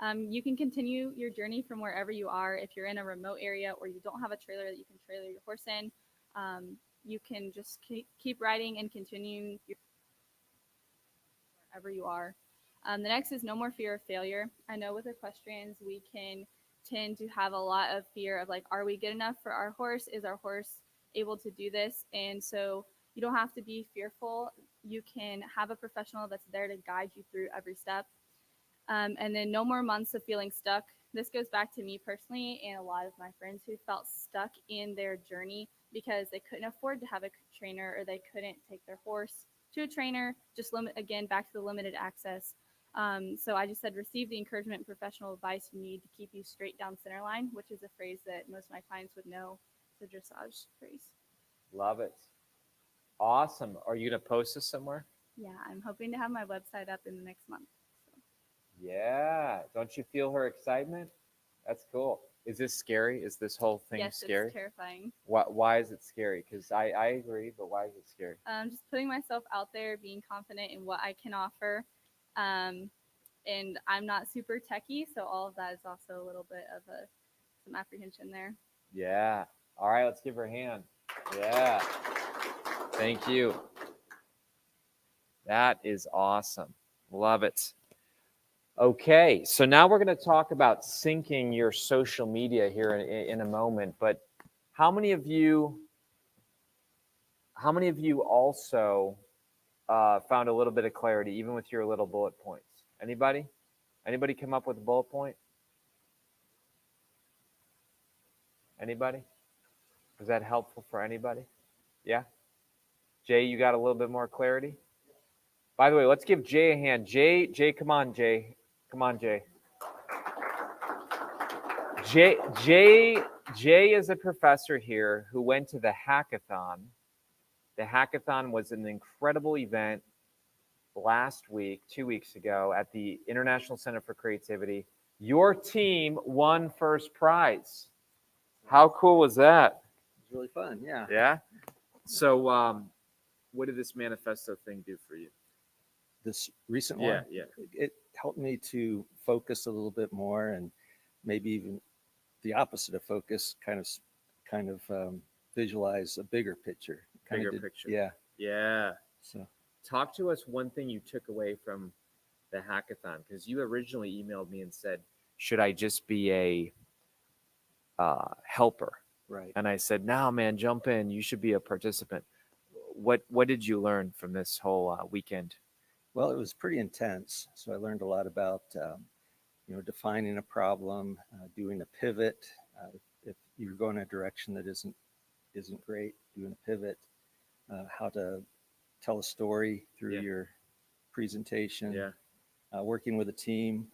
You can continue your journey from wherever you are. If you're in a remote area or you don't have a trailer that you can trailer your horse in, you can just keep riding and continuing wherever you are. The next is no more fear of failure. I know with equestrians, we can tend to have a lot of fear of like, are we good enough for our horse? Is our horse able to do this? And so you don't have to be fearful. You can have a professional that's there to guide you through every step. And then no more months of feeling stuck. This goes back to me personally and a lot of my friends who felt stuck in their journey because they couldn't afford to have a trainer or they couldn't take their horse to a trainer. Just back to the limited access. So I just said, receive the encouragement and professional advice you need to keep you straight down center line, which is a phrase that most of my clients would know. It's a dressage phrase. Love it. Awesome. Are you going to post this somewhere? Yeah, I'm hoping to have my website up in the next month. Yeah. Don't you feel her excitement? That's cool. Is this scary? Is this whole thing Yes, scary? it's terrifying. Why is it scary? Because I agree, but why is it scary? Just putting myself out there, being confident in what I can offer. And I'm not super techie, so all of that is also a little bit of some apprehension there. Yeah. All right, let's give her a hand. Yeah. Thank you. That is awesome. Love it. Okay, so now we're going to talk about syncing your social media here in a moment. But how many of you also found a little bit of clarity, even with your little bullet points? Anybody? Anybody come up with a bullet point? Anybody? Was that helpful for anybody? Yeah? Jay, you got a little bit more clarity? By the way, let's give Jay a hand. Jay, come on, Jay. Come on, Jay. Jay is a professor here who went to the hackathon. The hackathon was an incredible event last week, 2 weeks ago, at the International Center for Creativity. Your team won first prize. How cool was that? It's really fun, yeah. Yeah? So what did this manifesto thing do for you? This recent one, it helped me to focus a little bit more, and maybe even the opposite of focus, kind of visualize a bigger picture. Picture. Yeah. Yeah. So talk to us one thing you took away from the hackathon, because you originally emailed me and said, should I just be a helper? Right. And I said, no, man, jump in. You should be a participant. What did you learn from this whole weekend? Well, it was pretty intense. So I learned a lot about, defining a problem, doing a pivot. If you're going a direction that isn't great, doing a pivot, how to tell a story through your presentation. Yeah. Working with a team.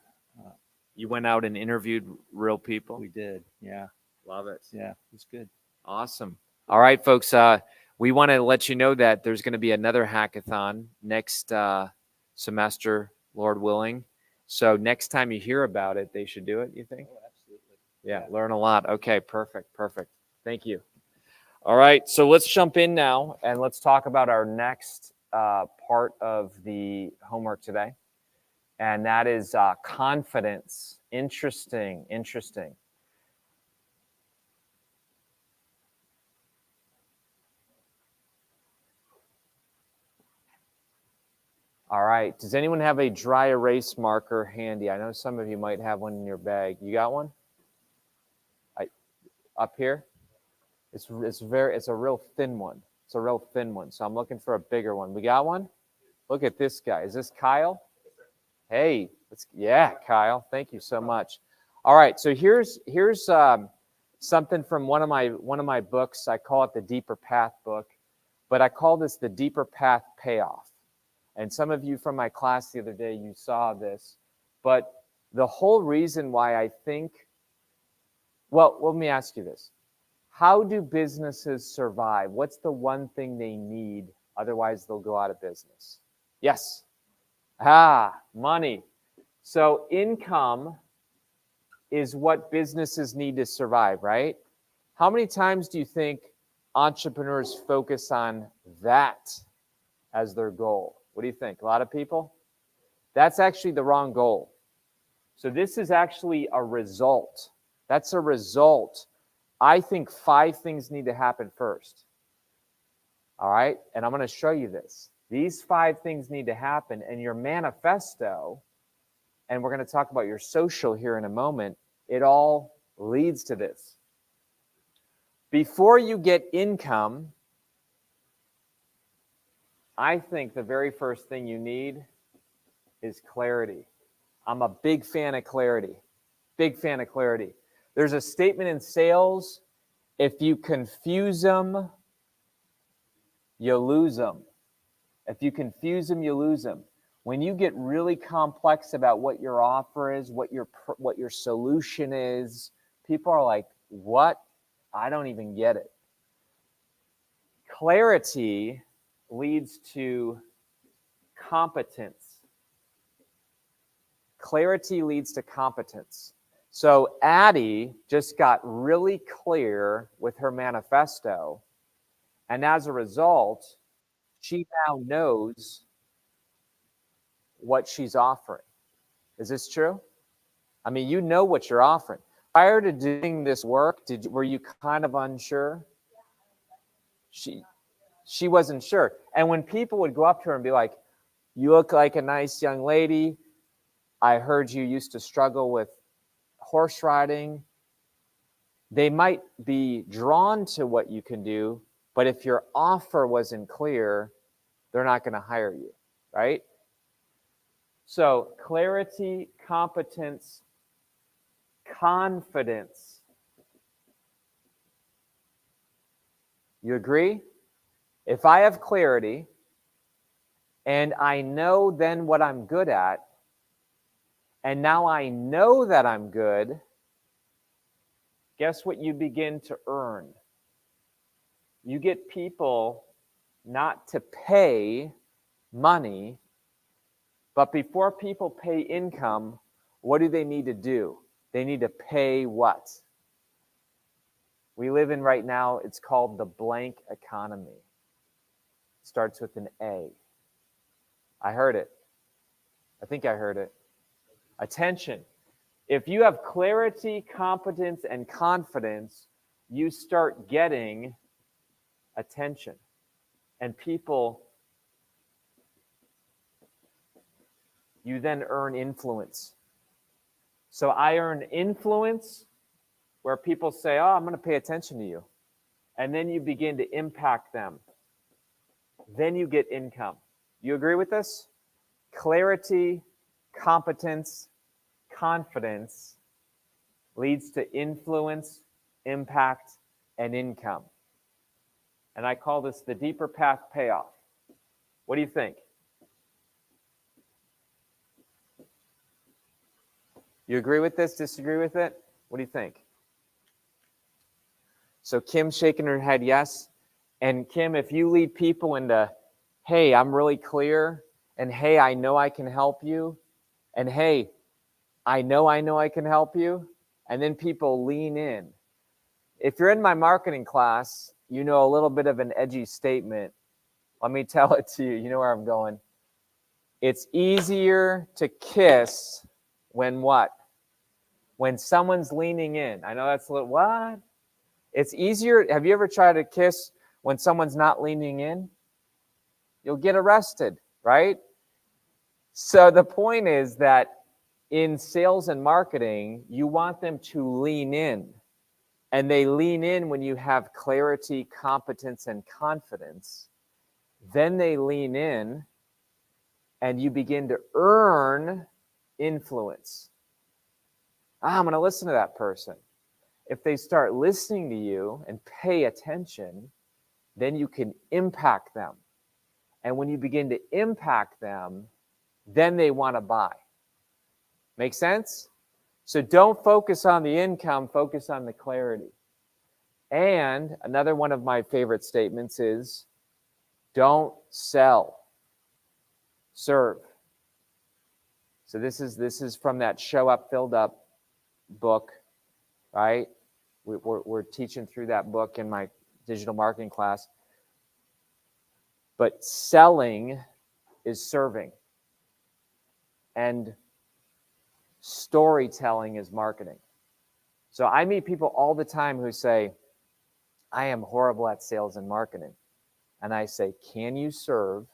You went out and interviewed real people? We did. Yeah. Love it. Yeah, it was good. Awesome. All right, folks. We want to let you know that there's going to be another hackathon next semester, Lord willing. So next time you hear about it, they should do it, you think? Oh, absolutely. Yeah, learn a lot. Okay, perfect. Thank you. All right, so let's jump in now and let's talk about our next part of the homework today. And that is confidence. Interesting. All right, does anyone have a dry erase marker handy? I know some of you might have one in your bag. You got one? Up here? It's a real thin one. It's a real thin one. So I'm looking for a bigger one. We got one? Look at this guy. Is this Kyle? Hey, yeah, Kyle. Thank you so much. All right, so here's something from one of my books. I call it the Deeper Path book, but I call this the Deeper Path Payoff. And some of you from my class the other day, you saw this. But the whole reason why I think, well, let me ask you this. How do businesses survive? What's the one thing they need? Otherwise, they'll go out of business. Yes. Money. So income is what businesses need to survive, right? How many times do you think entrepreneurs focus on that as their goal? What do you think? A lot of people? That's actually the wrong goal. So this is actually a result. That's a result. I think 5 things need to happen first. All right? And I'm going to show you this. These 5 things need to happen, and your manifesto, and we're going to talk about your social here in a moment, it all leads to this. Before you get income, I think the very first thing you need is clarity. I'm a big fan of clarity. Big fan of clarity. There's a statement in sales, if you confuse them, you lose them. If you confuse them, you lose them. When you get really complex about what your offer is, what your solution is, people are like, what? I don't even get it. Clarity leads to competence. Clarity leads to competence. So Addie just got really clear with her manifesto, and as a result, she now knows what she's offering. Is this true? I mean, you know what you're offering. Prior to doing this work, were you kind of unsure? She wasn't sure. And when people would go up to her and be like, you look like a nice young lady. I heard you used to struggle with horse riding. They might be drawn to what you can do, but if your offer wasn't clear, they're not going to hire you, right? So clarity, competence, confidence. You agree? If I have clarity and I know then what I'm good at, and now I know that I'm good, guess what you begin to earn? You get people not to pay money, but before people pay income, what do they need to do? They need to pay what? We live in right now, it's called the blank economy. It starts with an A. I heard it. I think I heard it. Attention. If you have clarity, competence, and confidence, you start getting attention. And people, you then earn influence. So I earn influence where people say, oh, I'm going to pay attention to you. And then you begin to impact them. Then you get income. You agree with this? Clarity, competence, confidence leads to influence, impact, and income. And I call this the deeper path payoff. What do you think? You agree with this? Disagree with it? What do you think? So Kim's shaking her head yes. And Kim, if you lead people into, hey, I'm really clear, and hey, I know I can help you, and hey, I know I can help you, and then people lean in. If you're in my marketing class, you know a little bit of an edgy statement. Let me tell it to you. You know where I'm going. It's easier to kiss when what? When someone's leaning in. I know that's a little, what? It's easier. Have you ever tried to kiss when someone's not leaning in? You'll get arrested, right? So the point is that in sales and marketing, you want them to lean in. And they lean in when you have clarity, competence, and confidence. Then they lean in and you begin to earn influence. I'm going to listen to that person. If they start listening to you and pay attention, then you can impact them. And when you begin to impact them, then they want to buy. Make sense? So don't focus on the income, focus on the clarity. And another one of my favorite statements is, don't sell, serve. So this is from that Show Up, Filled Up book, right? We're teaching through that book in my digital marketing class. But selling is serving. And storytelling is marketing. So I meet people all the time who say, I am horrible at sales and marketing. And I say, can you serve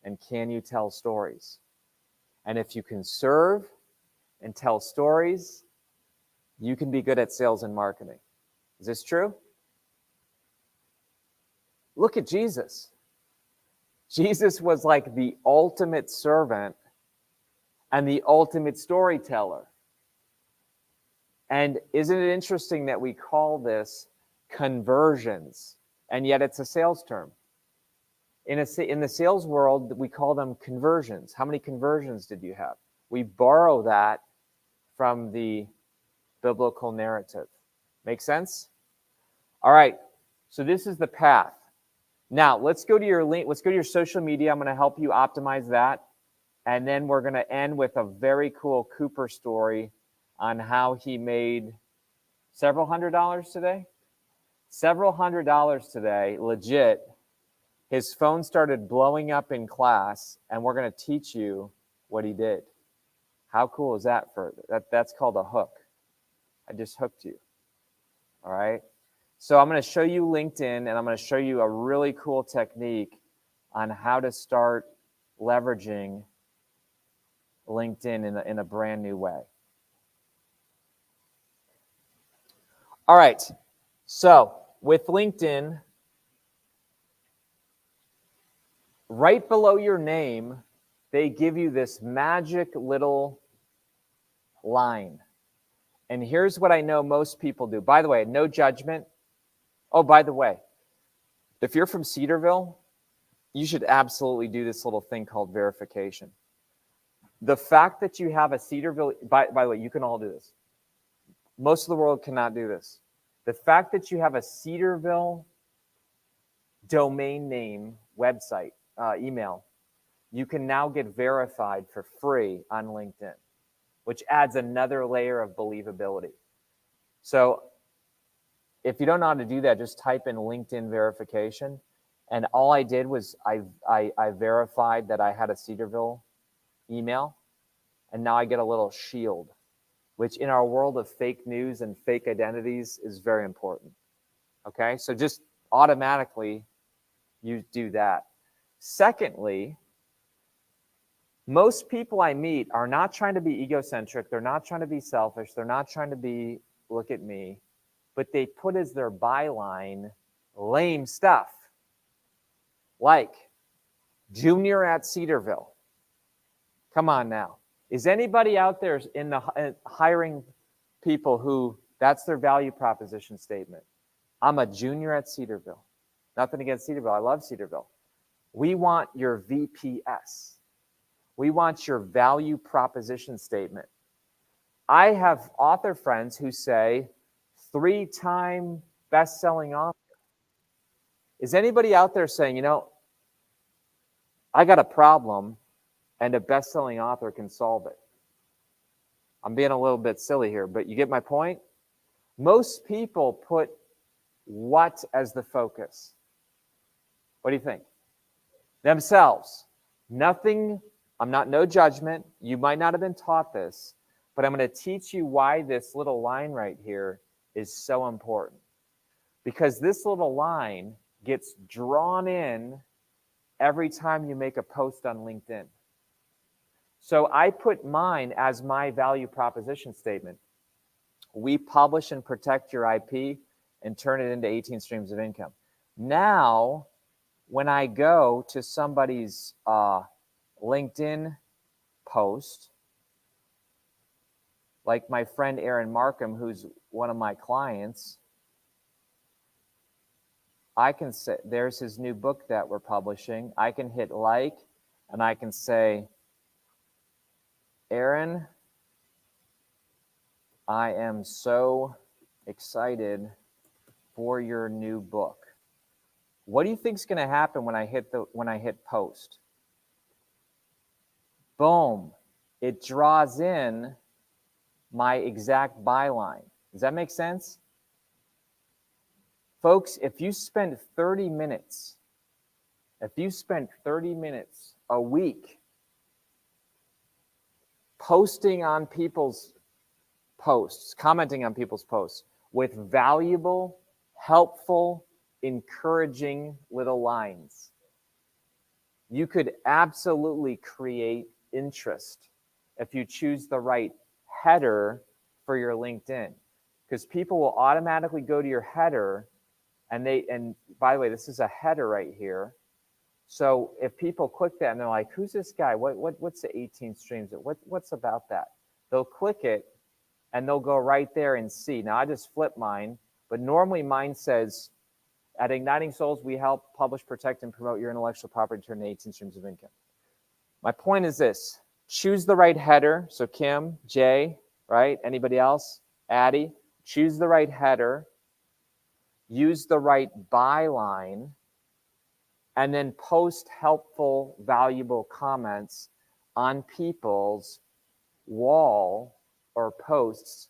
and can you tell stories? And if you can serve and tell stories, you can be good at sales and marketing. Is this true? Look at Jesus. Jesus was like the ultimate servant and the ultimate storyteller. And isn't it interesting that we call this conversions, and yet it's a sales term? In the sales world, we call them conversions. How many conversions did you have? We borrow that from the biblical narrative. Make sense? All right, so this is the path. Now, let's go to your link. Let's go to your social media. I'm going to help you optimize that. And then we're going to end with a very cool Cooper story on how he made several $100s today. Several $100s today, legit. His phone started blowing up in class, and we're going to teach you what he did. How cool is that? That's called a hook. I just hooked you. All right? So I'm going to show you LinkedIn, and I'm going to show you a really cool technique on how to start leveraging LinkedIn in a brand new way. All right. So with LinkedIn, right below your name, they give you this magic little line. And here's what I know most people do. By the way, no judgment. Oh, by the way, if you're from Cedarville, you should absolutely do this little thing called verification. The fact that you have a Cedarville, by the way, you can all do this. Most of the world cannot do this. The fact that you have a Cedarville domain name, website, email, you can now get verified for free on LinkedIn, which adds another layer of believability. So if you don't know how to do that, just type in LinkedIn verification. And all I did was I verified that I had a Cedarville email, and now I get a little shield, which in our world of fake news and fake identities is very important. Okay, so just automatically you do that. Secondly, most people I meet are not trying to be egocentric. They're not trying to be selfish. They're not trying to be, look at me, but they put as their byline lame stuff like junior at Cedarville. Come on now. Is anybody out there in the hiring people who that's their value proposition statement? I'm a junior at Cedarville. Nothing against Cedarville. I love Cedarville. We want your VPS. We want your value proposition statement. I have author friends who say 3-time best-selling author. Is anybody out there saying, you know, I got a problem and a best-selling author can solve it. I'm being a little bit silly here, but you get my point? Most people put what as the focus? What do you think? Themselves. Nothing, no judgment. You might not have been taught this, but I'm going to teach you why this little line right here is so important. Because this little line gets drawn in every time you make a post on LinkedIn. So I put mine as my value proposition statement. We publish and protect your IP and turn it into 18 streams of income. Now, when I go to somebody's LinkedIn post, like my friend Aaron Markham, who's one of my clients, I can say, there's his new book that we're publishing. I can hit like, and I can say, Aaron, I am so excited for your new book. What do you think is going to happen when I hit post? Boom. It draws in my exact byline. Does that make sense? Folks, if you spend 30 minutes a week posting on people's posts, commenting on people's posts with valuable, helpful, encouraging little lines, you could absolutely create interest if you choose the right header for your LinkedIn, because people will automatically go to your header, and by the way, this is a header right here. So if people click that and they're like, who's this guy? What's the 18 streams? What's about that? They'll click it and they'll go right there and see. Now I just flipped mine, but normally mine says, at Igniting Souls, we help publish, protect, and promote your intellectual property to turn 18 streams of income. My point is this: choose the right header. So Kim, Jay, right? Anybody else? Addie, choose the right header, use the right byline, and then post helpful, valuable comments on people's wall or posts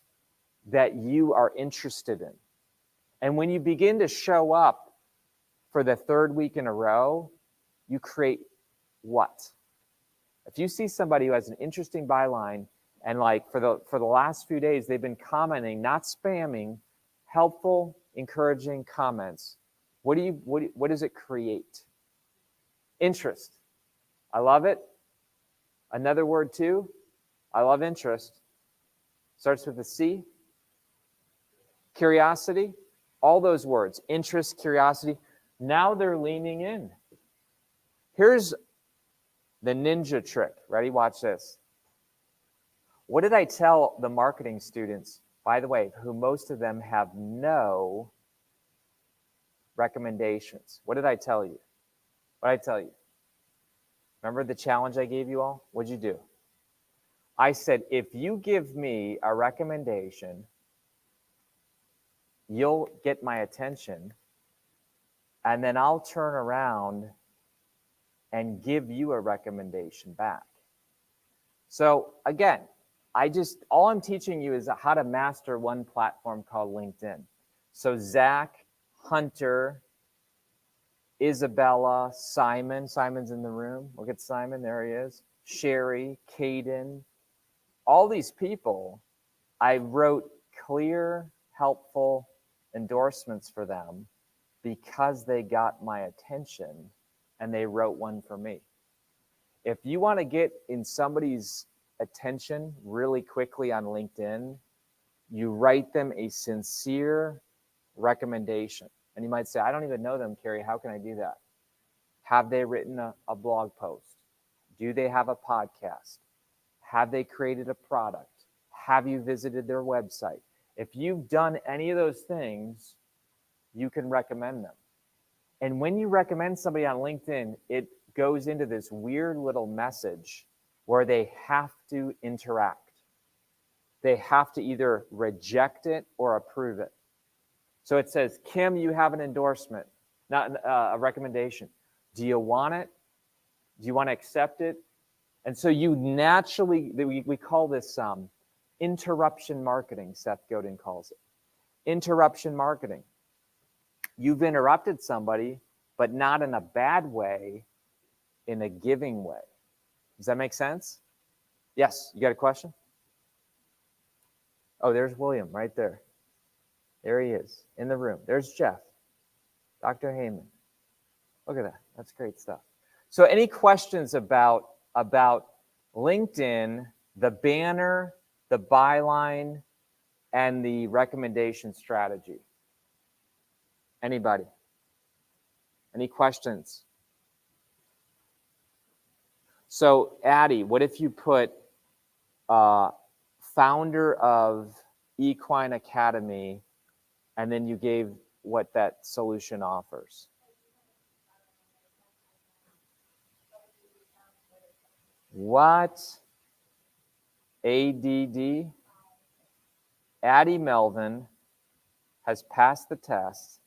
that you are interested in. And when you begin to show up for the third week in a row, you create what? If you see somebody who has an interesting byline, and like for the last few days, they've been commenting, not spamming, helpful, encouraging comments, what does it create? Interest. I love it. Another word too, I love interest. Starts with a C. Curiosity. All those words, interest, curiosity. Now they're leaning in. Here's the ninja trick. Ready? Watch this. What did I tell the marketing students, by the way, who most of them have no recommendations? What did I tell you? What did I tell you? Remember the challenge I gave you all? What'd you do? I said, if you give me a recommendation, you'll get my attention, and then I'll turn around and give you a recommendation back. So again, all I'm teaching you is how to master one platform called LinkedIn. So Zach, Hunter, Isabella, Simon's in the room. Look at Simon, there he is. Sherry, Caden, all these people, I wrote clear, helpful endorsements for them because they got my attention and they wrote one for me. If you want to get in somebody's attention really quickly on LinkedIn, you write them a sincere recommendation. And you might say, I don't even know them, Kary. How can I do that? Have they written a blog post? Do they have a podcast? Have they created a product? Have you visited their website? If you've done any of those things, you can recommend them. And when you recommend somebody on LinkedIn, it goes into this weird little message where they have to interact. They have to either reject it or approve it. So it says, Kim, you have an endorsement, not a recommendation. Do you want it? Do you want to accept it? And so you naturally, we call this interruption marketing, Seth Godin calls it. Interruption marketing. You've interrupted somebody, but not in a bad way, in a giving way. Does that make sense? Yes, you got a question? Oh, there's William right there. There he is in the room. There's Jeff, Dr. Heyman. Look at that. That's great stuff. So any questions about LinkedIn, the banner, the byline, and the recommendation strategy? Anybody? Any questions? So Addie, what if you put founder of Equine Academy, and then you gave what that solution offers? What? ADD? Addie Melvin has passed the test.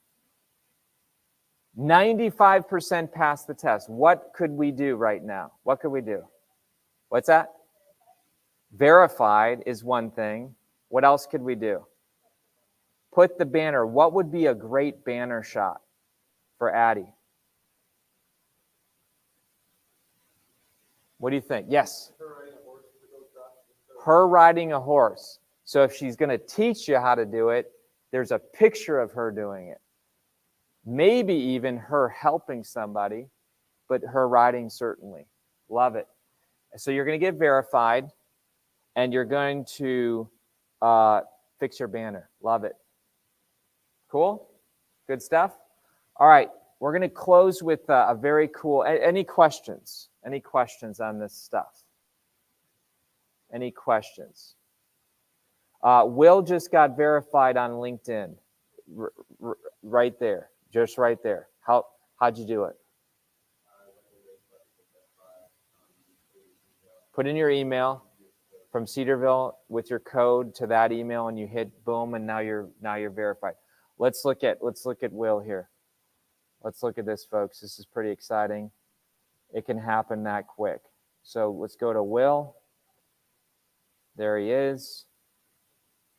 95% passed the test. What could we do right now? What could we do? What's that? Verified is one thing. What else could we do? Put the banner. What would be a great banner shot for Addie? What do you think? Yes? Her riding a horse. So if she's going to teach you how to do it, there's a picture of her doing it. Maybe even her helping somebody, but her riding certainly. Love it. So you're going to get verified, and you're going to fix your banner. Love it. Cool? Good stuff? All right. We're going to close with a very cool... Any questions? Any questions on this stuff? Any questions? Will just got verified on LinkedIn. Right there. Just right there. How'd you do it? Put in your email from Cedarville with your code to that email, and you hit boom, and now you're verified. Let's look at Will here. Let's look at this, folks. This is pretty exciting. It can happen that quick. So let's go to Will. There he is.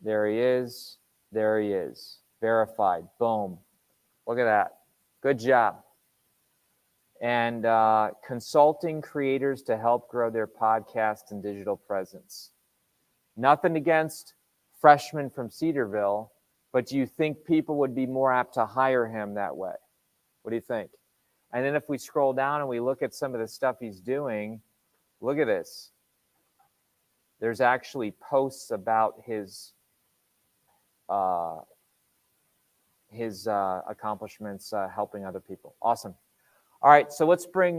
There he is. There he is. Verified. Boom. Look at that. Good job. And consulting creators to help grow their podcast and digital presence. Nothing against freshmen from Cedarville, but do you think people would be more apt to hire him that way? What do you think? And then if we scroll down and we look at some of the stuff he's doing, look at this. There's actually posts about his accomplishments helping other people. Awesome. All right, so let's bring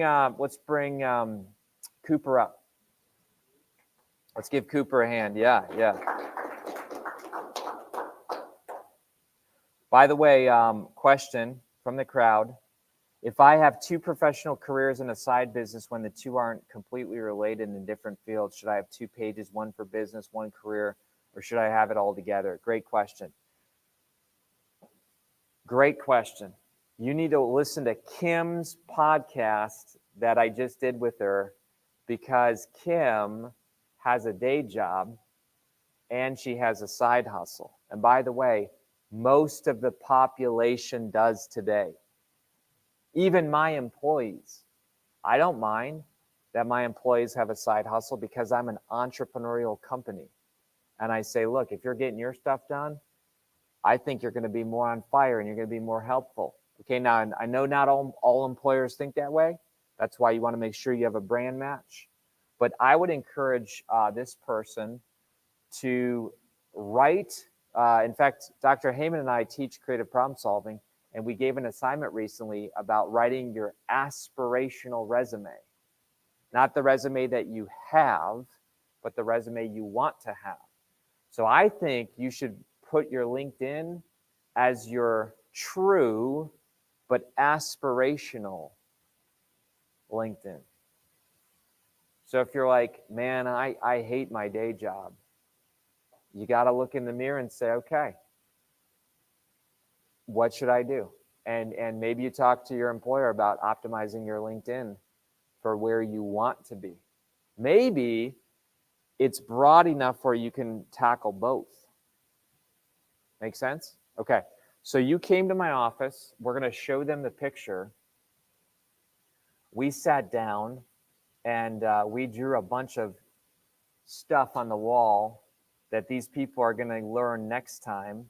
Cooper up. Let's give Cooper a hand. Yeah. By the way, question from the crowd. If I have two professional careers and a side business when the two aren't completely related in different fields, should I have 2 pages, one for business, one career, or should I have it all together? Great question. Great question. You need to listen to Kim's podcast that I just did with her, because Kim has a day job and she has a side hustle. And by the way, most of the population does today. Even my employees. I don't mind that my employees have a side hustle because I'm an entrepreneurial company. And I say, look, if you're getting your stuff done, I think you're going to be more on fire and you're going to be more helpful. Okay, now I know not all employers think that way. That's why you want to make sure you have a brand match. But I would encourage this person to write. In fact, Dr. Heyman and I teach creative problem solving, and we gave an assignment recently about writing your aspirational resume. Not the resume that you have, but the resume you want to have. So I think you should put your LinkedIn as your true but aspirational LinkedIn. So if you're like, man, I hate my day job, you got to look in the mirror and say, okay, what should I do? And maybe you talk to your employer about optimizing your LinkedIn for where you want to be. maybe it's broad enough where you can tackle both. Make sense? Okay. So you came to my office. We're going to show them the picture. We sat down and we drew a bunch of stuff on the wall that these people are going to learn next time.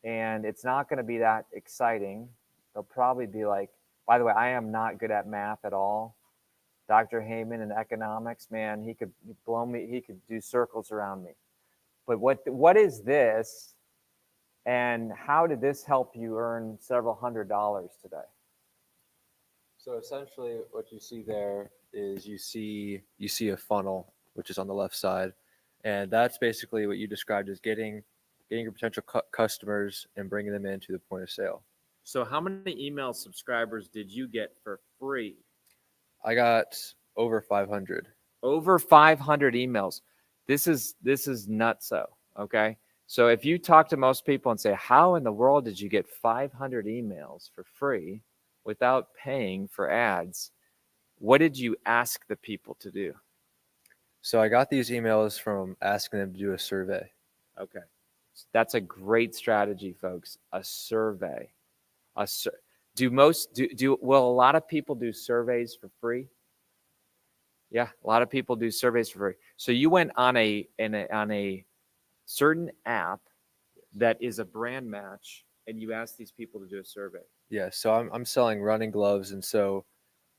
And it's not going to be that exciting. They'll probably be like, by the way, I am not good at math at all. Dr. Heyman in economics, man, he could blow me, he could do circles around me. But what is this? And how did this help you earn several $100s today? So essentially what you see there is you see a funnel, which is on the left side. And that's basically what you described as getting your potential customers and bringing them into the point of sale. So how many email subscribers did you get for free? I got over 500. Over 500 emails. This is nutso, okay? So if you talk to most people and say, how in the world did you get 500 emails for free without paying for ads? What did you ask the people to do? So I got these emails from asking them to do a survey. Okay. That's a great strategy, folks. A survey. Will a lot of people do surveys for free? Yeah, a lot of people do surveys for free. So you went on a certain app that is a brand match, and you asked these people to do a survey. Yeah, so I'm selling running gloves, and so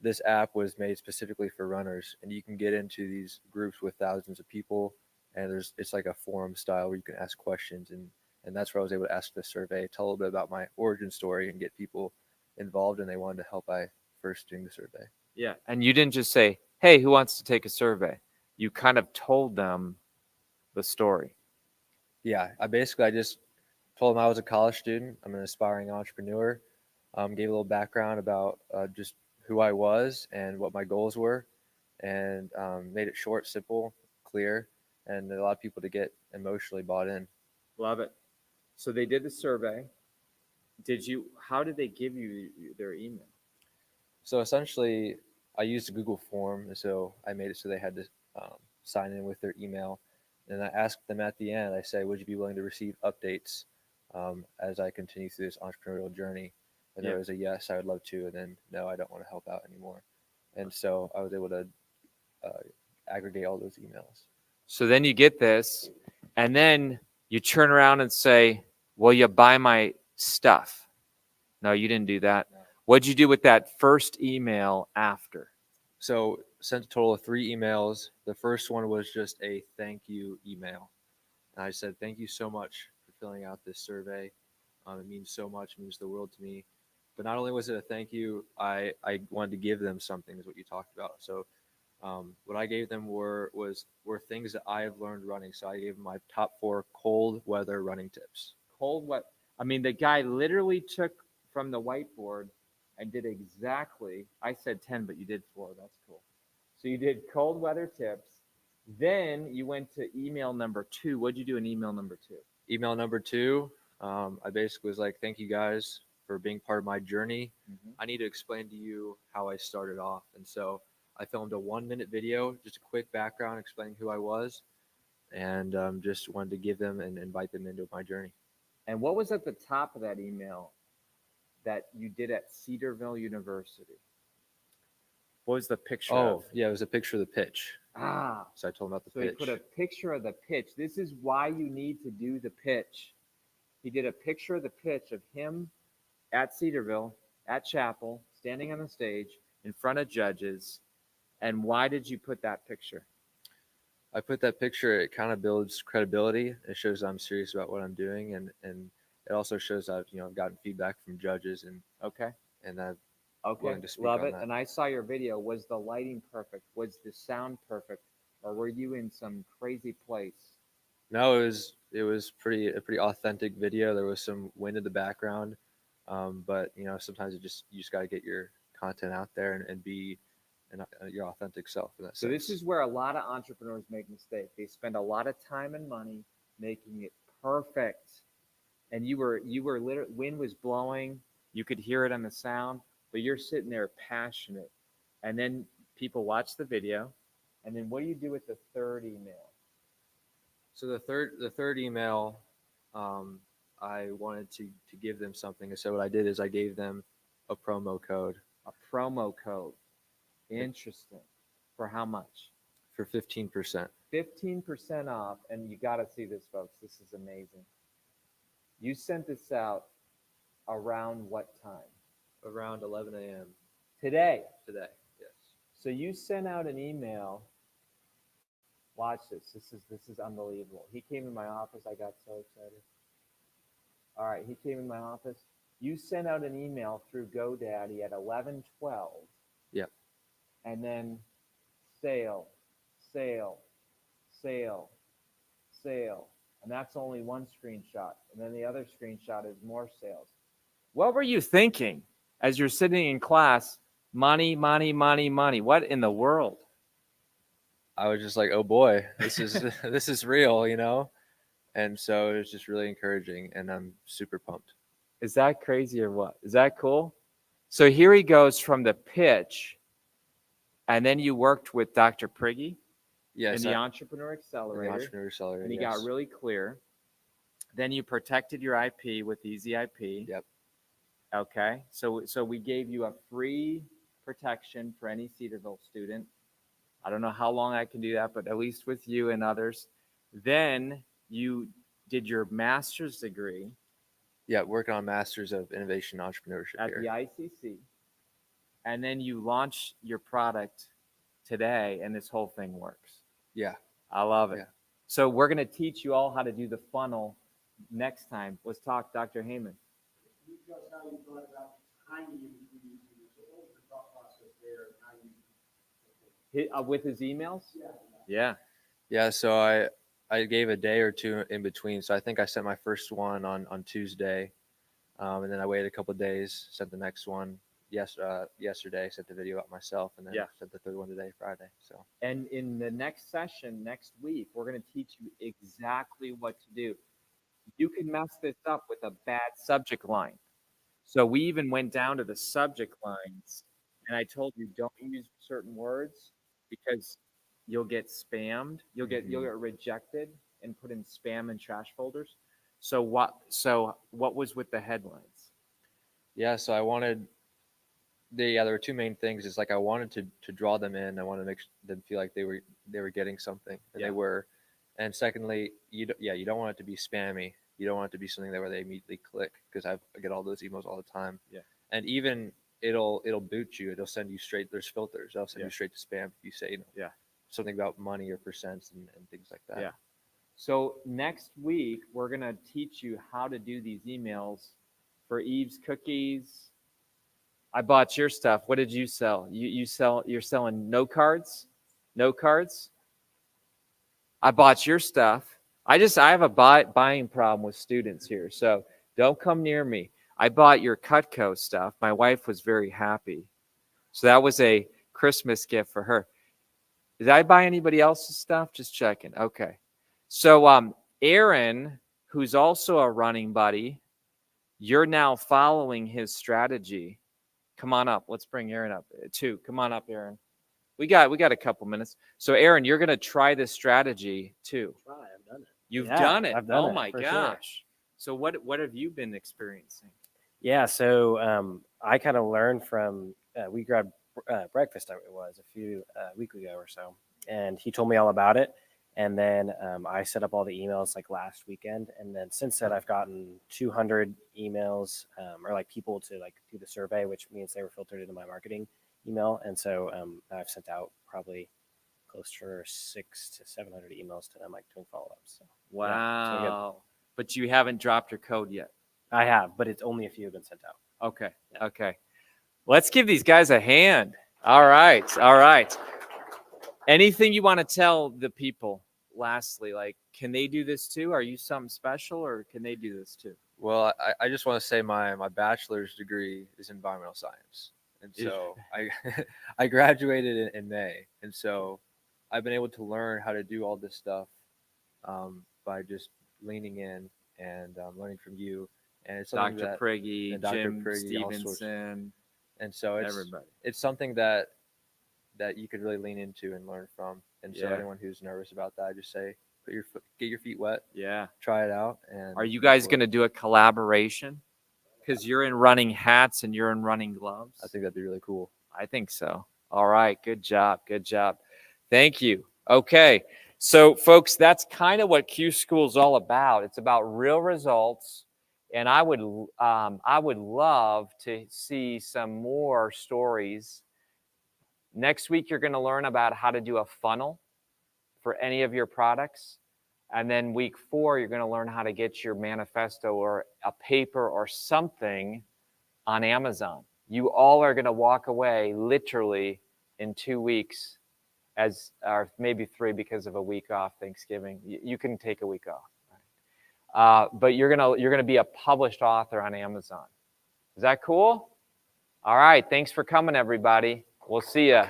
this app was made specifically for runners, and you can get into these groups with thousands of people, and it's like a forum style where you can ask questions, and that's where I was able to ask the survey, tell a little bit about my origin story, and get people involved, and they wanted to help by first doing the survey. Yeah, and you didn't just say, hey, who wants to take a survey? You kind of told them the story. Yeah, I just told them I was a college student. I'm an aspiring entrepreneur. Gave a little background about just who I was and what my goals were, and made it short, simple, clear, and a lot of people to get emotionally bought in. Love it. So they did the survey. How did they give you their email? So essentially, I used a Google form, and so I made it so they had to sign in with their email. And I asked them at the end, I say, would you be willing to receive updates as I continue through this entrepreneurial journey? And there was a yes, I would love to, and then no, I don't want to help out anymore. And so I was able to aggregate all those emails. So then you get this, and then you turn around and say, will you buy my stuff? No, you didn't do that. No. What'd you do with that first email after? So sent a total of 3 emails. The first one was just a thank you email. And I said, thank you so much for filling out this survey. It means so much, it means the world to me. But not only was it a thank you, I wanted to give them something, is what you talked about. So what I gave them were things that I have learned running. So I gave them my top 4 cold weather running tips. Cold weather. I mean, the guy literally took from the whiteboard and did exactly, I said 10, but you did 4. That's cool. So you did cold weather tips. Then you went to email number 2. What'd you do in email number 2? Email number 2, I basically was like, thank you guys for being part of my journey. Mm-hmm. I need to explain to you how I started off. And so I filmed a 1-minute video, just a quick background explaining who I was, and just wanted to give them and invite them into my journey. And what was at the top of that email that you did at Cedarville University? What was the picture of? Yeah, it was a picture of the pitch. So I told him about the pitch. So he put a picture of the pitch. This is why you need to do the pitch. He did a picture of the pitch of him at Cedarville, at Chapel, standing on the stage in front of judges. And why did you put that picture? I put that picture, it kind of builds credibility. It shows I'm serious about what I'm doing, and it also shows I've gotten feedback from judges, and I've willing to speak love on it. that. And I saw your video. Was the lighting perfect? Was the sound perfect? Or were you in some crazy place? No, it was a pretty authentic video. There was some wind in the background, but sometimes you just got to get your content out there and be your authentic self. So this is where a lot of entrepreneurs make mistakes. They spend a lot of time and money making it perfect, and you were literally, wind was blowing. You could hear it on the sound, but you're sitting there passionate, and then people watch the video, And then what do you do with the third email? So the third email, I wanted to give them something. And so what I did is I gave them a promo code A promo code. Interesting. For how much? for 15%. 15% off. And you got to see this, folks. This is amazing. You sent this out around what time? Around 11 a.m. Today. today. Yes. So you sent out an email. Watch this. This is unbelievable. He came in my office. I got so excited. All right, he came in my office. You sent out an email through GoDaddy at 11:12. Yep. And then sale, sale, sale, sale. And that's only one screenshot. And then the other screenshot is more sales. What were you thinking as you're sitting in class? Money, money, money, money. What in the world? I was just like, oh boy, this is this is real, you know? And so it was just really encouraging, and I'm super pumped. Is that crazy or what? Is that cool? So here he goes from the pitch, and then you worked with Dr. Prigge Yes, in the I- Entrepreneur in the Accelerator, Entrepreneur Accelerator. and he yes. got really clear. Then you protected your IP with Easy IP. Yep. Okay, so we gave you a free protection for any Cedarville student. I don't know how long I can do that, but at least with you and others. Then you did your master's degree Yeah, working on Masters of Innovation Entrepreneurship at here. the ICC, and then you launch your product today, and this whole thing works. Yeah. I love it. Yeah. So we're going to teach you all how to do the funnel next time. Let's talk, Dr. Heyman. You tell us how you thought about timing in between these two. So what was the thought process there and how you? With his emails? Yeah. Yeah. Yeah, so I gave a day or two in between. So I think I sent my first one on Tuesday, and then I waited a couple of days, sent the next one yesterday, sent the video out myself, and then Yeah. sent the third one today, Friday. So And in the next session next week, we're going to teach you exactly what to do. You can mess this up with a bad subject line. So we even went down to the subject lines, and I told you don't use certain words because you'll get spammed, you'll get rejected and put in spam and trash folders. So what was with the headlines? yeah, so I wanted there were two main things. Is like I wanted to draw them in. I wanted to make them feel like they were getting something, and Yeah. they were. And secondly, you don't want it to be spammy. You don't want it to be something where they immediately click, because I get all those emails all the time. Yeah. And even it'll boot you. It'll send you straight. There's filters. It'll send Yeah. you straight to spam if you say Yeah. something about money or percents and things like that. Yeah. So next week, we're going to teach you how to do these emails for Eve's Cookies. I bought your stuff. What did you sell? You're selling no cards? No cards? I bought your stuff. I have a buying problem with students here, so don't come near me. I bought your Cutco stuff. My wife was very happy. So that was a Christmas gift for her. Did I buy anybody else's stuff? Just checking. Okay. So Aaron, who's also a running buddy, you're now following his strategy. Come on up. Let's bring Aaron up too. Come on up, Aaron. We got a couple minutes. So Aaron, you're going to try this strategy too. I've done it. You've Yeah, done it. I've done Oh it, my for sure. gosh. So what have you been experiencing? Yeah, so I kind of learned from we grabbed breakfast. It was a few weeks ago or so, and he told me all about it. And then I set up all the emails like last weekend, and then since then I've gotten 200 emails or like people to like do the survey, which means they were filtered into my marketing email. And so I've sent out probably close to 600 to 700 emails to them, like doing follow-ups. So, yeah, it's been good. Wow. But you haven't dropped your code yet. I have, but it's only a few have been sent out. Okay. Okay. Let's give these guys a hand. All right. All right. Anything you want to tell the people lastly? Like, can they do this too? Are you something special, or can they do this too? Well, I just want to say my bachelor's degree is environmental science. And so I graduated in May. And so I've been able to learn how to do all this stuff by just leaning in and learning from you. And it's something Dr. that, Prigge, and Dr. Jim Prigge, all sorts. Stevenson, and so everybody. it's something that that you could really lean into and learn from. And so Yeah. anyone who's nervous about that, just say, get your feet wet, Yeah. try it out. And Are you go guys for it. going to do a collaboration? Because you're in running hats and you're in running gloves. I think that'd be really cool. I think so. All right. Good job. Good job. Thank you. Okay. So, folks, that's kind of what CUE School is all about. It's about real results. And I would love to see some more stories. Next week, you're going to learn about how to do a funnel for any of your products. And then week 4, you're going to learn how to get your manifesto or a paper or something on Amazon. You all are going to walk away literally in 2 weeks, or maybe 3 because of a week off Thanksgiving. You can take a week off, but you're gonna be a published author on Amazon. Is that cool? All right. Thanks for coming, everybody. We'll see you.